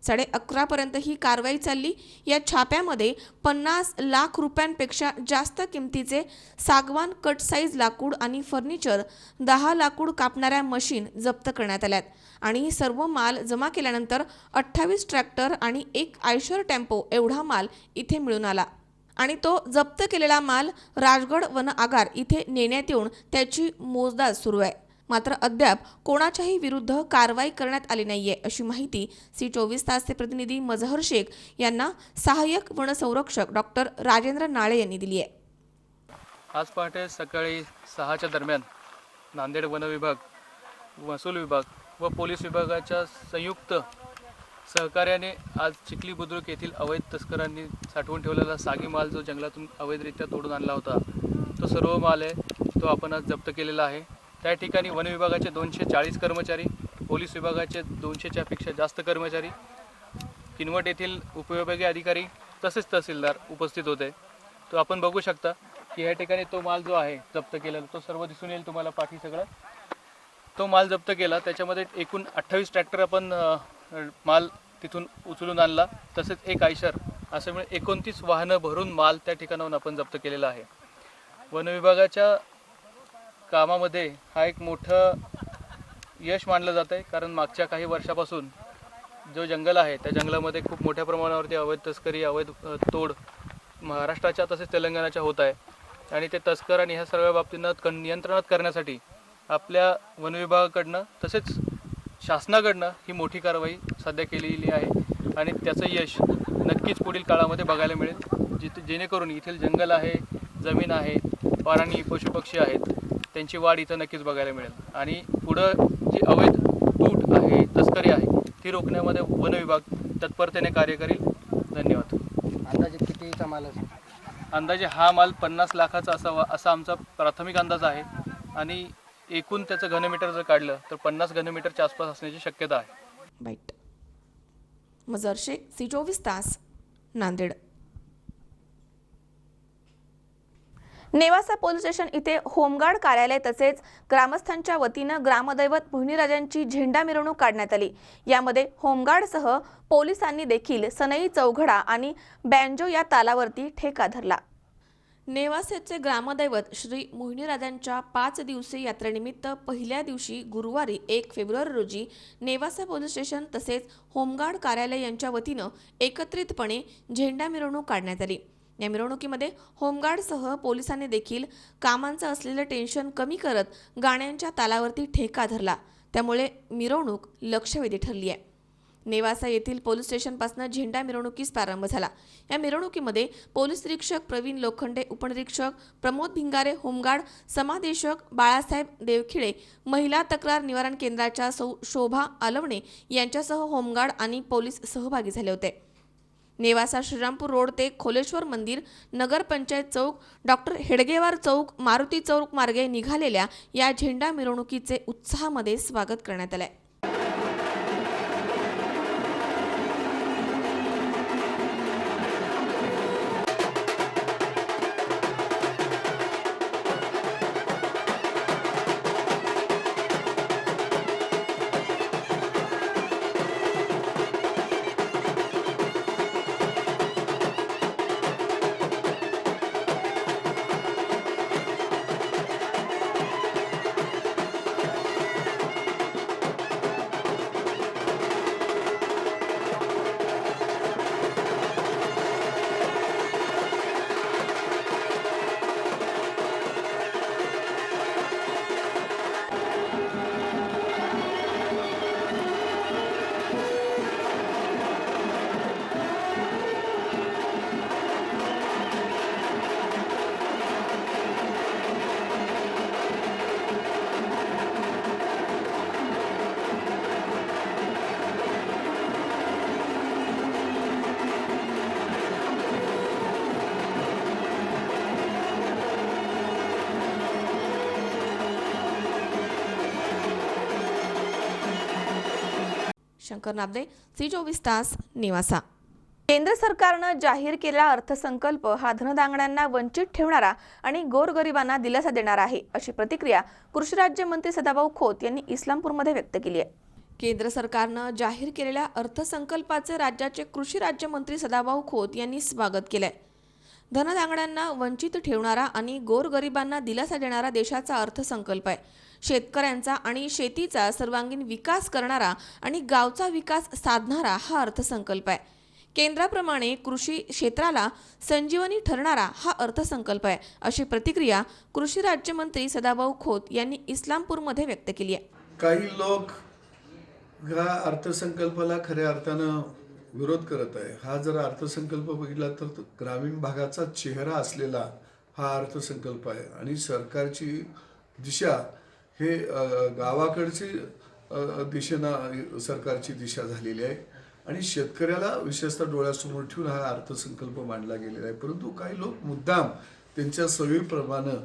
11:30 पर्यंत ही कारवाई चालली. या छाप्यामध्ये 50 लाख रुपयांपेक्षा जास्त किमतीचे सागवान कट साईज लाकूड आणि फर्निचर, 10 लाकूड कापणाऱ्या मशीन जप्त करण्यात आल्यात आणि सर्व माल जमा केल्यानंतर 28 ट्रॅक्टर आणि 1 आयशर टेम्पो एवढा माल इथे मिळून आला आणि तो जप्त केलेला माल राजगड वन आगार इथे नेण्यात येऊन त्याची मोजदाद सुरू आहे. मात्र अद्याप कोणाच्याही विरुद्ध कारवाई करण्यात आली नाहीये, अशी माहिती C24 तासचे प्रतिनिधी मजहर शेख यांना सहाय्यक वनसंरक्षक डॉक्टर राजेंद्र नाळे यांनी दिली आहे. आज पहाटे सकाळी 6च्या दरम्यान नांदेड वन विभाग, महसूल विभाग व पोलीस विभागाच्या संयुक्त सहकार्याने आज चिखली बुद्रुक येथील अवैध तस्करांनी साठवून ठेवलेला सागी माल जो जंगलातून अवैधरित्या तोडून आणला होता, तो सर्व माल आहे तो आपण आज जप्त केलेला आहे. त्या ठिकाणी वन विभागाचे 240 कर्मचारी, पोलीस विभागाचे 200च्या पेक्षा जास्त कर्मचारी, किनवट येथील उपविभागीय अधिकारी तसेच तहसीलदार उपस्थित होते. तो आपण बघू शकता की या ठिकाणी तो माल जो आहे जप्त केलेला तो सर्व दिसून येईल तुम्हाला पाठी सगळं. तो माल जप्त केला, त्याच्यामध्ये एकूण 28 ट्रॅक्टर आपण माल तिथून उचलून आणला, तसेच 1 आयशर असे मिळून 29 वाहनं भरून माल त्या ठिकाणाहून आपण जप्त केलेला आहे. वन विभागाच्या कामामध्ये हा एक मोठं यश मानलं जात आहे, कारण मागच्या काही वर्षापासून जो जंगल आहे त्या जंगलामध्ये खूप मोठ्या प्रमाणावरती अवैध तस्करी, अवैध तोड महाराष्ट्राच्या तसेच तेलंगणाच्या होत आहे आणि ते तस्कर आणि ह्या सर्व बाबतींना नियंत्रणात करण्यासाठी आपल्या वन विभागाकडनं तसेच शासनाकडनं ही मोठी कारवाई सध्या केलेली आहे आणि त्याचं यश नक्कीच पुढील काळामध्ये बघायला मिळेल. जेणेकरून येथील जंगल आहे, जमीन आहे, प्राणी, पशुपक्षी आहेत, त्यांची वाढ इथं नक्कीच बघायला मिळेल आणि पुढं जी अवैध तूट आहे, तस्करी आहे ती रोखण्यामध्ये वन विभाग तत्परतेने कार्य करेल. धन्यवाद. अंदाजे कितीचा माल असेल? अंदाजे हा माल 50 लाखाचा असावा असा आमचा प्राथमिक अंदाज आहे आणि एकूण त्याचं घनमीटर जर काढलं तर 50 घनमीटरच्या आसपास असण्याची शक्यता आहे. बाईट. मजहर शेख, C24 तास, नांदेड. नेवासा पोलीस स्टेशन इथे होमगार्ड कार्यालय तसेच ग्रामस्थांच्या वतीनं ग्रामदैवत भुईराजांची झेंडा मिरवणूक काढण्यात आली. यामध्ये होमगार्डसह पोलिसांनी देखील सनई चौघडा आणि बँजो या तालावरती ठेका धरला. नेवासेचे ग्रामदैवत श्री मोहिनीराजांच्या 5 दिवसीय यात्रेनिमित्त पहिल्या दिवशी गुरुवारी 1 फेब्रुवारी रोजी नेवासा पोलीस स्टेशन तसेच होमगार्ड कार्यालय यांच्या वतीनं एकत्रितपणे झेंडा मिरवणूक काढण्यात आली. या मिरवणुकीमध्ये होमगार्डसह पोलिसांनी देखील कामांचं असलेलं टेन्शन कमी करत गाण्यांच्या तालावरती ठेका धरला. त्यामुळे मिरवणूक लक्षवेधी ठरली आहे. नेवासा येथील पोलीस स्टेशनपासून झेंडा मिरवणुकीस प्रारंभ झाला। या मिरवणुकीमध्ये पोलीस निरीक्षक प्रवीण लोखंडे, उपनिरीक्षक प्रमोद भिंगारे, होमगार्ड समादेशक बाळासाहेब देवखिळे, महिला तक्रार निवारण केंद्राच्या शोभा आलवणे यांच्यासह होमगार्ड आणि पोलीस सहभागी झाले होते। नेवासा श्रीरामपूर रोड ते खोलेश्वर मंदिर, नगर पंचायत चौक, डॉक्टर हेडगेवार चौक, मारुती चौक मार्गे निघालेल्या या झेंडा मिरवणुकीचे उत्साहामध्ये स्वागत करण्यात आले। शंकर नाबदे, C24 तास, नेवासा। केंद्र सरकारनं जाहीर केलेला अर्थसंकल्प हा धनदांगड्यांना वंचित ठेवणारा आणि गोरगरिबांना दिलासा देणारा आहे, अशी प्रतिक्रिया कृषी राज्यमंत्री सदाभाऊ खोत यांनी इस्लामपूरमध्ये व्यक्त केली आहे। केंद्र सरकारनं जाहीर केलेल्या अर्थसंकल्पाचे राज्याचे कृषी राज्यमंत्री सदाभाऊ खोत यांनी स्वागत केलंय। धनदांगड्यांना वंचित ठेवणारा आणि गोरगरिबांना दिलासा देणारा देशाचा अर्थसंकल्प आहे। शेतकऱ्यांचा आणि शेतीचा सर्वांगीण विकास करणारा आणि गावचा विकास साधणारा हा अर्थसंकल्प आहे। केंद्राप्रमाणे कृषी क्षेत्राला संजीवनी ठरणारा हा अर्थसंकल्प आहे, अशी प्रतिक्रिया कृषी राज्यमंत्री सदाभाऊ खोत यांनी इस्लामपूरमध्ये व्यक्त केली आहे। काही लोक ह्या अर्थसंकल्पाला खऱ्या अर्थानं विरोध करत आहे। हा जर अर्थसंकल्प बघितला तर ग्रामीण भागाचा चेहरा असलेला हा अर्थसंकल्प आहे आणि सरकारची दिशा हे गावाकडची दिशेनं सरकारची दिशा झालेली आहे आणि शेतकऱ्याला विशेषतः डोळ्यासमोर ठेवून हा अर्थसंकल्प मांडला गेलेला आहे। परंतु काही लोक मुद्दाम त्यांच्या सवयीप्रमाणे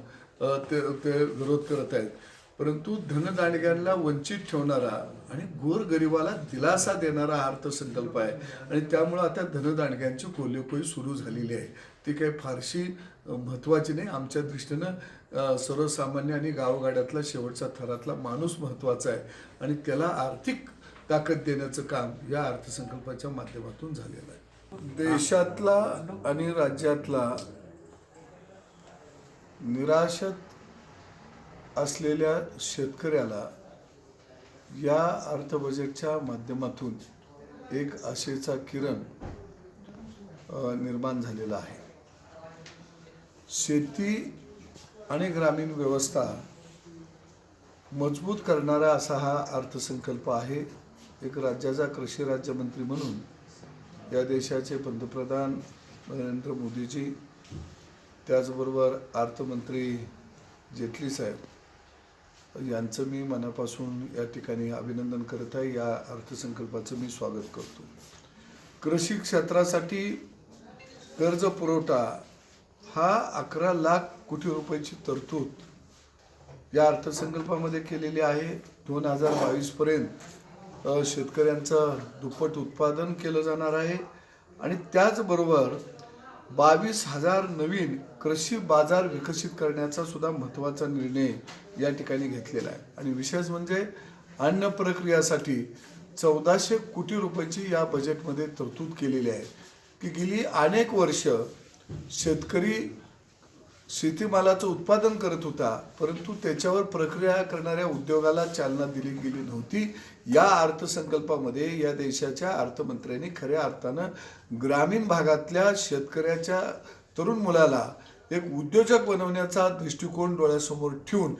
ते विरोध करत आहेत। परंतु धनदांडग्यांना वंचित ठेवणारा आणि गोरगरिबाला दिलासा देणारा हा अर्थसंकल्प आहे आणि त्यामुळे आता धनदांडग्यांची कोल्हेकोई सुरू झालेली आहे। ती काही फारशी महत्त्वाची नाही। आमच्या दृष्टीनं सर्वसामान्य आणि गावगाड्यातला शेवटचा थरातला माणूस महत्त्वाचा आहे आणि त्याला आर्थिक ताकद देण्याचं काम या अर्थसंकल्पाच्या माध्यमातून झालेलं आहे। देशातला आणि राज्यातला निराशत असलेल्या शेतकऱ्याला या अर्थ बजेटच्या माध्यमातून एक आशेचा किरण निर्माण झालेला आहे। शेती आणि ग्रामीण व्यवस्था मजबूत करणारा असा हा अर्थसंकल्प आहे। एक राज्याचा कृषी राज्यमंत्री म्हणून या देशाचे पंतप्रधान नरेंद्र मोदीजी, त्याचबरोबर अर्थमंत्री जेटली साहेब यांचं मी मनापासून या ठिकाणी अभिनंदन करत आहे। या अर्थसंकल्पाचं मी स्वागत करतो। कृषी क्षेत्रासाठी कर्ज पुरवठा हा 11 लाख कोटी रुपयाची तरतूद या अर्थसंकल्पामध्ये केलेली आहे। 2022 पर्यंत शेतकऱ्यांचं दुप्पट उत्पादन केलं जाणार आहे आणि त्याचबरोबर 22,000 नवीन कृषी बाजार विकसित करण्याचा सुद्धा महत्त्वाचा निर्णय या ठिकाणी घेतलेला आहे आणि विशेष म्हणजे अन्न प्रक्रियासाठी 1400 कोटी रुपयाची या बजेटमध्ये तरतूद केलेली आहे की गेली अनेक वर्ष शेतकरी शेतीमालाचं उत्पादन करत होता, परंतु त्याच्यावर प्रक्रिया करणाऱ्या उद्योगाला चालना दिली गेली नव्हती। या अर्थसंकल्पामध्ये या देशाच्या अर्थमंत्र्यांनी खऱ्या अर्थानं ग्रामीण भागातल्या शेतकऱ्याच्या तरुण मुलाला एक उद्योजक बनवण्याचा दृष्टिकोन डोळ्यासमोर ठेवून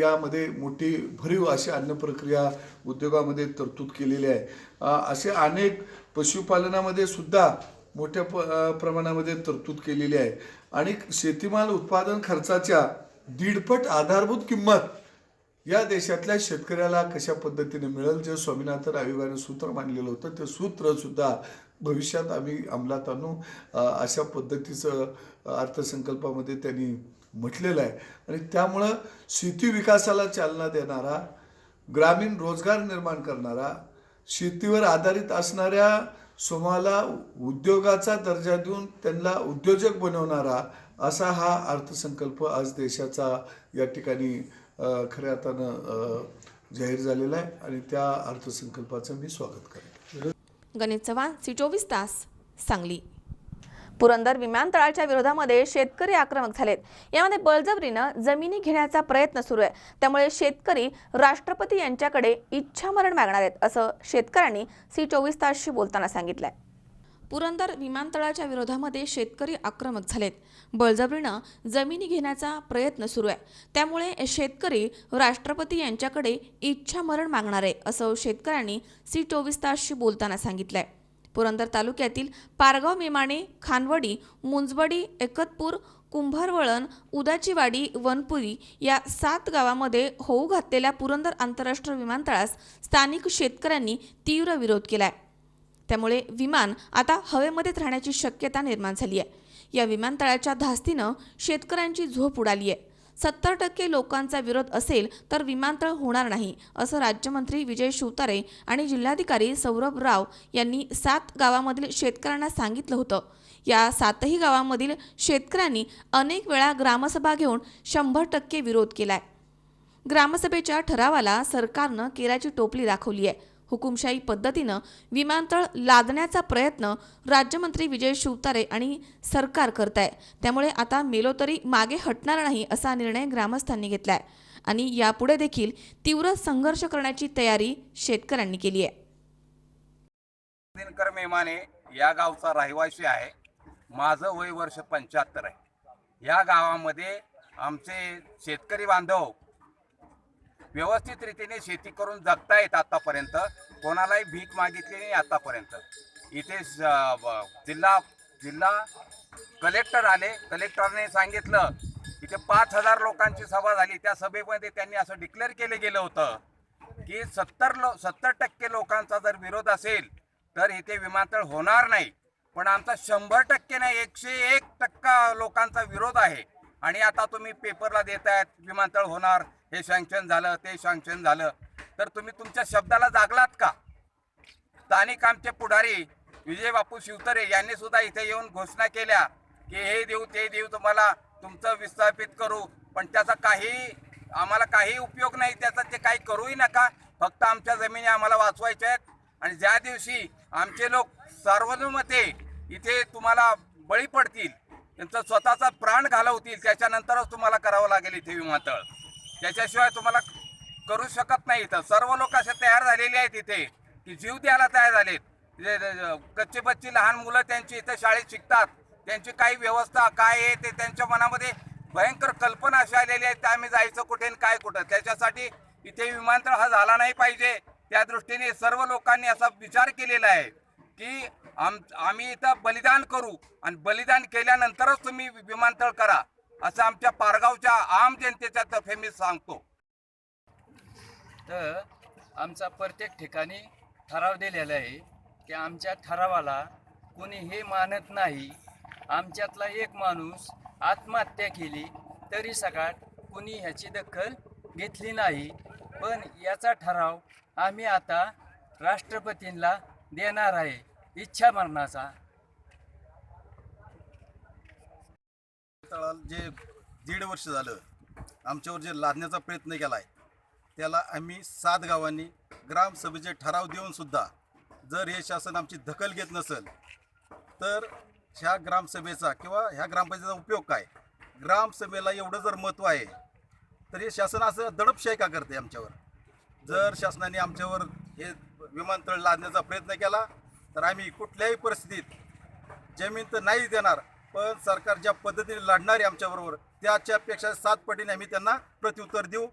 यामध्ये मोठी भरीव अशी अन्न प्रक्रिया उद्योगामध्ये तरतूद केलेली आहे. असे अनेक पशुपालनामध्ये सुद्धा मोठ्या प्रमाणामध्ये तरतूद केलेली आहे आणि शेतीमाल उत्पादन खर्चाच्या 1.5 आधारभूत किंमत या देशातल्या शेतकऱ्याला कशा पद्धतीने मिळेल, जे स्वामीनाथन आयोगाने सूत्र मांडलेलं होतं ते सूत्र सुद्धा भविष्यात आम्ही अंमलात आणू अशा पद्धतीचं अर्थसंकल्पामध्ये त्यांनी म्हटलेलं आहे. आणि त्यामुळं शेती विकासाला चालना देणारा, ग्रामीण रोजगार निर्माण करणारा, शेतीवर आधारित असणाऱ्या समूहाला उद्योगाचा दर्जा देऊन त्यांना उद्योजक बनवणारा असा हा अर्थसंकल्प आज देशाचा या ठिकाणी खऱ्या अर्थानं जाहीर झालेला आहे आणि त्या अर्थसंकल्पाचं मी स्वागत करेन. गणेश चव्हाण, सी24 तास, सांगली. पुरंदर विमानतळाच्या विरोधामध्ये शेतकरी आक्रमक झालेत. यामध्ये बळजबरीनं जमिनी घेण्याचा प्रयत्न सुरू आहे. त्यामुळे शेतकरी राष्ट्रपती यांच्याकडे इच्छामरण मागणार आहेत, असं शेतकऱ्यांनी सी24 तासशी बोलताना सांगितलंय. पुरंदर विमानतळाच्या विरोधामध्ये शेतकरी आक्रमक झालेत. बळजबरीनं जमिनी घेण्याचा प्रयत्न सुरू आहे. त्यामुळे शेतकरी राष्ट्रपती यांच्याकडे इच्छामरण मागणार आहे, असं शेतकऱ्यांनी सी24 तासशी बोलताना सांगितलंय. पुरंदर तालुक्यातील पारगाव, मेमाणे, खानवडी, मुंजवडी, एकतपूर, कुंभारवळण, उदाचीवाडी, वनपुरी या 7 गावामध्ये होऊ घातलेल्या पुरंदर आंतरराष्ट्रीय विमानतळास स्थानिक शेतकऱ्यांनी तीव्र विरोध केलाय. त्यामुळे विमान आता हवेमध्येच राहण्याची शक्यता निर्माण झाली आहे. या विमानतळाच्या धास्तीनं शेतकऱ्यांची झोप उडाली आहे. 70% लोकांचा विरोध असेल तर विमानतळ होणार नाही, असं राज्यमंत्री विजय शिवतारे आणि जिल्हाधिकारी सौरभ राव यांनी 7 गावामधील शेतकऱ्यांना सांगितलं होतं. या 7ही गावामधील शेतकऱ्यांनी अनेक वेळा ग्रामसभा घेऊन 100% विरोध केलाय. ग्रामसभेच्या ठरावाला सरकारनं केराची टोपली दाखवली आहे. हुकुमशाही पद्धतीनं विमानतळ लादण्याचा प्रयत्न राज्यमंत्री विजय शिवतारे आणि सरकार करत आहे. त्यामुळे आता मेलो तरी मागे हटणार नाही असा निर्णय ग्रामस्थांनी घेतलाय आणि यापुढे देखील तीव्र संघर्ष करण्याची तयारी शेतकऱ्यांनी केली आहे. दिनकर मेमाने या गावचा रहिवासी आहे. माझं वय वर्ष 75 आहे. या गावामध्ये आमचे शेतकरी बांधव व्यवस्थित रीतीने शेती करून जगतायत. आतापर्यंत कोणालाही भीक मागितली नाही. आतापर्यंत इथे जिल्हा कलेक्टर आले. कलेक्टरने सांगितलं इथे 5000 लोकांची सभा झाली. त्या सभेमध्ये त्यांनी असं डिक्लेअर केलं गेलं होतं की 70% लोकांचा जर विरोध असेल तर इथे विमानतळ होणार नाही. पण आमचा 100% नाही, 101% लोकांचा विरोध आहे. आणि आता तुम्ही पेपरला देतायत विमानतळ होणार, हे सँक्शन झालं, ते सँक्शन झालं, तर तुम्ही तुमच्या शब्दाला जागलात का? स्थानिक आमचे पुढारी विजय बापू शिवतारे यांनी सुद्धा इथे येऊन घोषणा केल्या की हे देऊ ते देऊ, तुम्हाला तुमचं विस्थापित करू, पण त्याचा आम्हाला काही उपयोग नाही. त्याचा ते काही करूही नका. फक्त आमच्या जमिनी आम्हाला वाचवायच्या आहेत. आणि ज्या दिवशी आमचे लोक सार्वजनिकमध्ये इथे तुम्हाला बळी पडतील, त्यांचा स्वतःचा प्राण घालवतील, त्याच्यानंतरच तुम्हाला करावं लागेल इथे विमानतळ. त्याच्याशिवाय तुम्हाला करू शकत नाही. तर सर्व लोक असे तयार झालेले आहेत इथे की जीव द्यायला तयार झालेत. कच्ची बच्ची लहान मुलं त्यांची इथे शाळेत शिकतात. त्यांची काही व्यवस्था काय आहे ते त्यांच्या मनामध्ये भयंकर कल्पना अशी आलेली आहे, आम्ही जायचं कुठे आणि काय कुठं. त्याच्यासाठी इथे विमानतळ हा झाला नाही पाहिजे. त्या दृष्टीने सर्व लोकांनी असा विचार केलेला आहे की आम्ही इथं बलिदान करू आणि बलिदान केल्यानंतरच तुम्ही विमानतळ करा, असं आमच्या पारगावच्या आम जनतेच्या तर्फे मी सांगतो. तर आमचा प्रत्येक ठिकाणी ठराव दिलेला आहे की आमच्या ठरावाला कोणी हे मानत नाही. आमच्यातला एक माणूस आत्महत्या केली तरी सकाळ कोणी ह्याची दखल घेतली नाही. पण याचा ठराव आम्ही आता राष्ट्रपतींना देणार आहे, इच्छा मरणाचा. जे 1.5 वर्ष झालं आमच्यावर जे लादण्याचा प्रयत्न केला आहे त्याला आम्ही 7 गावांनी ग्रामसभेचे ठराव देऊन सुद्धा जर हे शासन आमची दखल घेत नसेल तर ह्या ग्रामसभेचा किंवा ह्या ग्रामपंचायतीचा उपयोग काय? ग्रामसभेला एवढं जर महत्त्व आहे तर हे शासन असं दडपशाही का करते आमच्यावर? जर शासनाने आमच्यावर हे विमानतळ लादण्याचा प्रयत्न केला तर आम्ही कुठल्याही परिस्थितीत जमीन तर नाही देणार, पण सरकार ज्या पद्धतीने लढणार आहे आमच्याबरोबर त्याच्यापेक्षा 7 पटीने आम्ही त्यांना प्रत्युत्तर देऊ.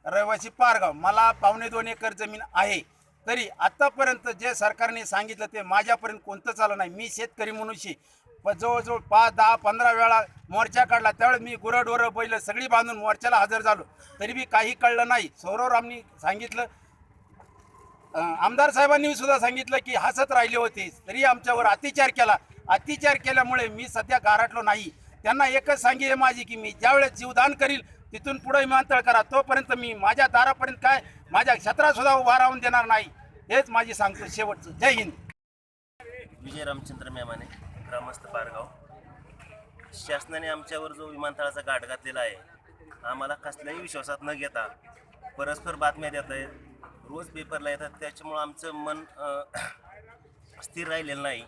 रहिवासी पारगाव, मला 2.25 एकर जमीन आहे, तरी आत्तापर्यंत जे सरकारने सांगितलं ते माझ्यापर्यंत कोणतंच आलं नाही. मी शेतकरी मनुष्य, पण जवळजवळ 5, 10, 15 वेळा मोर्चा काढला. त्यावेळेस मी गुरंढोरं बैल सगळी बांधून मोर्चाला हजर झालो, तरी बी काही कळलं नाही. सौरवरामनी सांगितलं, आमदार साहेबांनी सुद्धा सांगितलं की हसत राहिले होते, तरी आमच्यावर अत्याचार केला. अत्याचार केल्यामुळे मी सध्या गारटलो नाही. त्यांना एकच सांगितले माझी की मी ज्यावेळेस जीवदान करील तिथून पुढे विमानतळ करा, तोपर्यंत मी माझ्या दारापर्यंत काय माझ्या क्षेत्रात सुद्धा उभा राहून देणार नाही. हेच माझी सांगतो शेवटचं. जय हिंद. विजय रामचंद्र मेमाने, ग्रामस्थ पारगाव. शासनाने आमच्यावर जो विमानतळाचा गाठ घातलेला आहे, आम्हाला कसल्याही विश्वासात न घेता परस्पर बातम्या देत आहेत, रोज पेपरला येतात. त्याच्यामुळं आमचं मन स्थिर राहिलेलं नाही.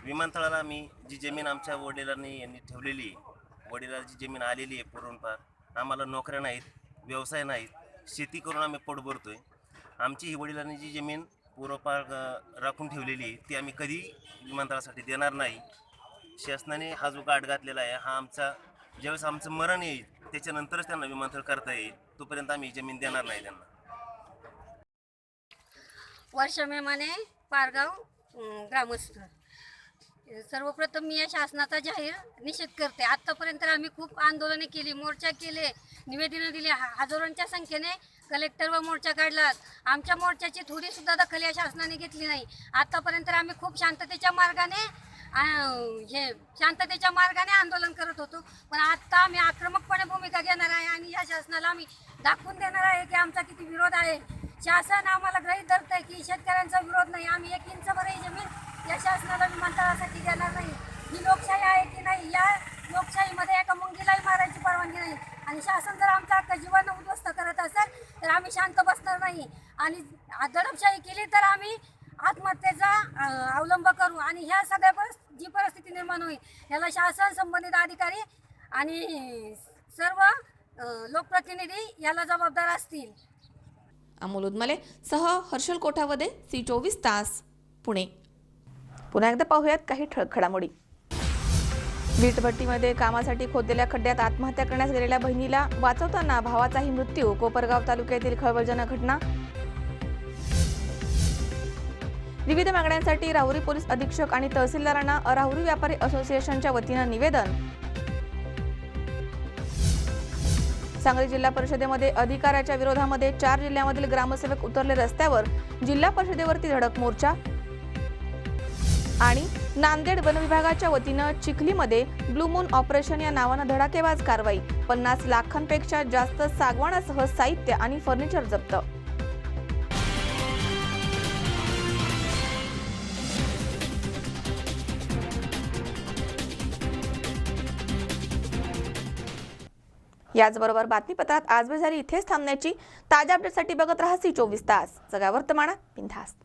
विमानतळाला आम्ही जी जमीन आमच्या वडिलांनी यांनी ठेवलेली आहे, वडिलांची जी जमीन आलेली आहे पूर्णपार, आम्हाला नोकऱ्या नाहीत, व्यवसाय नाहीत, शेती करून आम्ही पोट भरतोय. आमची ही वडिलांनी जी जमीन पूर्वपार राखून ठेवलेली आहे ती आम्ही कधी विमानतळासाठी देणार नाही. शासनाने हा जो गाठ घातलेला आहे, हा आमचा ज्यावेळेस आमचं मरण येईल त्याच्यानंतरच त्यांना विमानतळ करता येईल, तोपर्यंत आम्ही जमीन देणार नाही त्यांना. वर्षा मेमाने, पारगाव, ग्रामस्थ. सर्वप्रथम मी या शासनाचा जाहीर निषेध करते. आत्तापर्यंत आम्ही खूप आंदोलने केली, मोर्चा केले, निवेदनं दिली, हजारोंच्या संख्येने कलेक्टर व मोर्चा काढला. आमच्या मोर्चाची थोडीसुद्धा दखल या शासनाने घेतली नाही. आत्तापर्यंत आम्ही खूप शांततेच्या मार्गाने आंदोलन करत होतो, पण आत्ता आम्ही आक्रमकपणे भूमिका घेणार आहे आणि या शासनाला आम्ही दाखवून देणार आहे की आमचा किती विरोध आहे. शासन आम्हाला गृहीत धरत आहे की शेतकऱ्यांचा विरोध नाही. आम्ही 1 इंचभरही जमीन या शासनाला विमानतळासाठी देणार नाही. ही लोकशाही आहे की नाही? या लोकशाहीमध्ये एका मुंगीलाही मारायची परवानगी नाही आणि शासन जर आमचा हक्क जीवन उद्ध्वस्त करत असेल तर आम्ही शांत बसणार नाही आणि दडपशाही केली तर आम्ही आत्महत्येचा अवलंब करू आणि ह्या सगळ्या जी परिस्थिती निर्माण होईल याला शासन, संबंधित अधिकारी आणि सर्व लोकप्रतिनिधी याला जबाबदार असतील. अमोल उदमले सह हर्षल कोठावदे, C24 तास, पुणे. पुन्हा एकदा पाहूयात काही ठळक घडामोडी. वीटभट्टीमध्ये कामासाठी खोदलेल्या खड्ड्यात आत्महत्या करण्यास गेलेल्या बहिणीला वाचवताना भावाचाही मृत्यू. कोपरगाव तालुक्यातील खळबळजनक घटना. विविध मागण्यांसाठी राहुरी पोलीस अधीक्षक आणि तहसीलदारांना राहुरी व्यापारी असोसिएशनच्या वतीनं निवेदन. सांगली जिल्हा परिषदेमध्ये अधिकाऱ्याच्या विरोधामध्ये 4 जिल्ह्यामधील ग्रामसेवक उतरले रस्त्यावर. जिल्हा परिषदेवरती धडक मोर्चा. आणि नांदेड वन विभागाच्या वतीनं चिखलीमध्ये ब्लू मून ऑपरेशन या नावानं धडाकेबाज कारवाई. 50 लाखांपेक्षा जास्त सागवानासह साहित्य आणि फर्निचर जप्त. याचबरोबर बातमीपत्रात आज झाली इथेच थांबण्याची. ताज्या अपडेटसाठी बघत रहा C24 तास. जगा वर्तमानात बिनधास्त.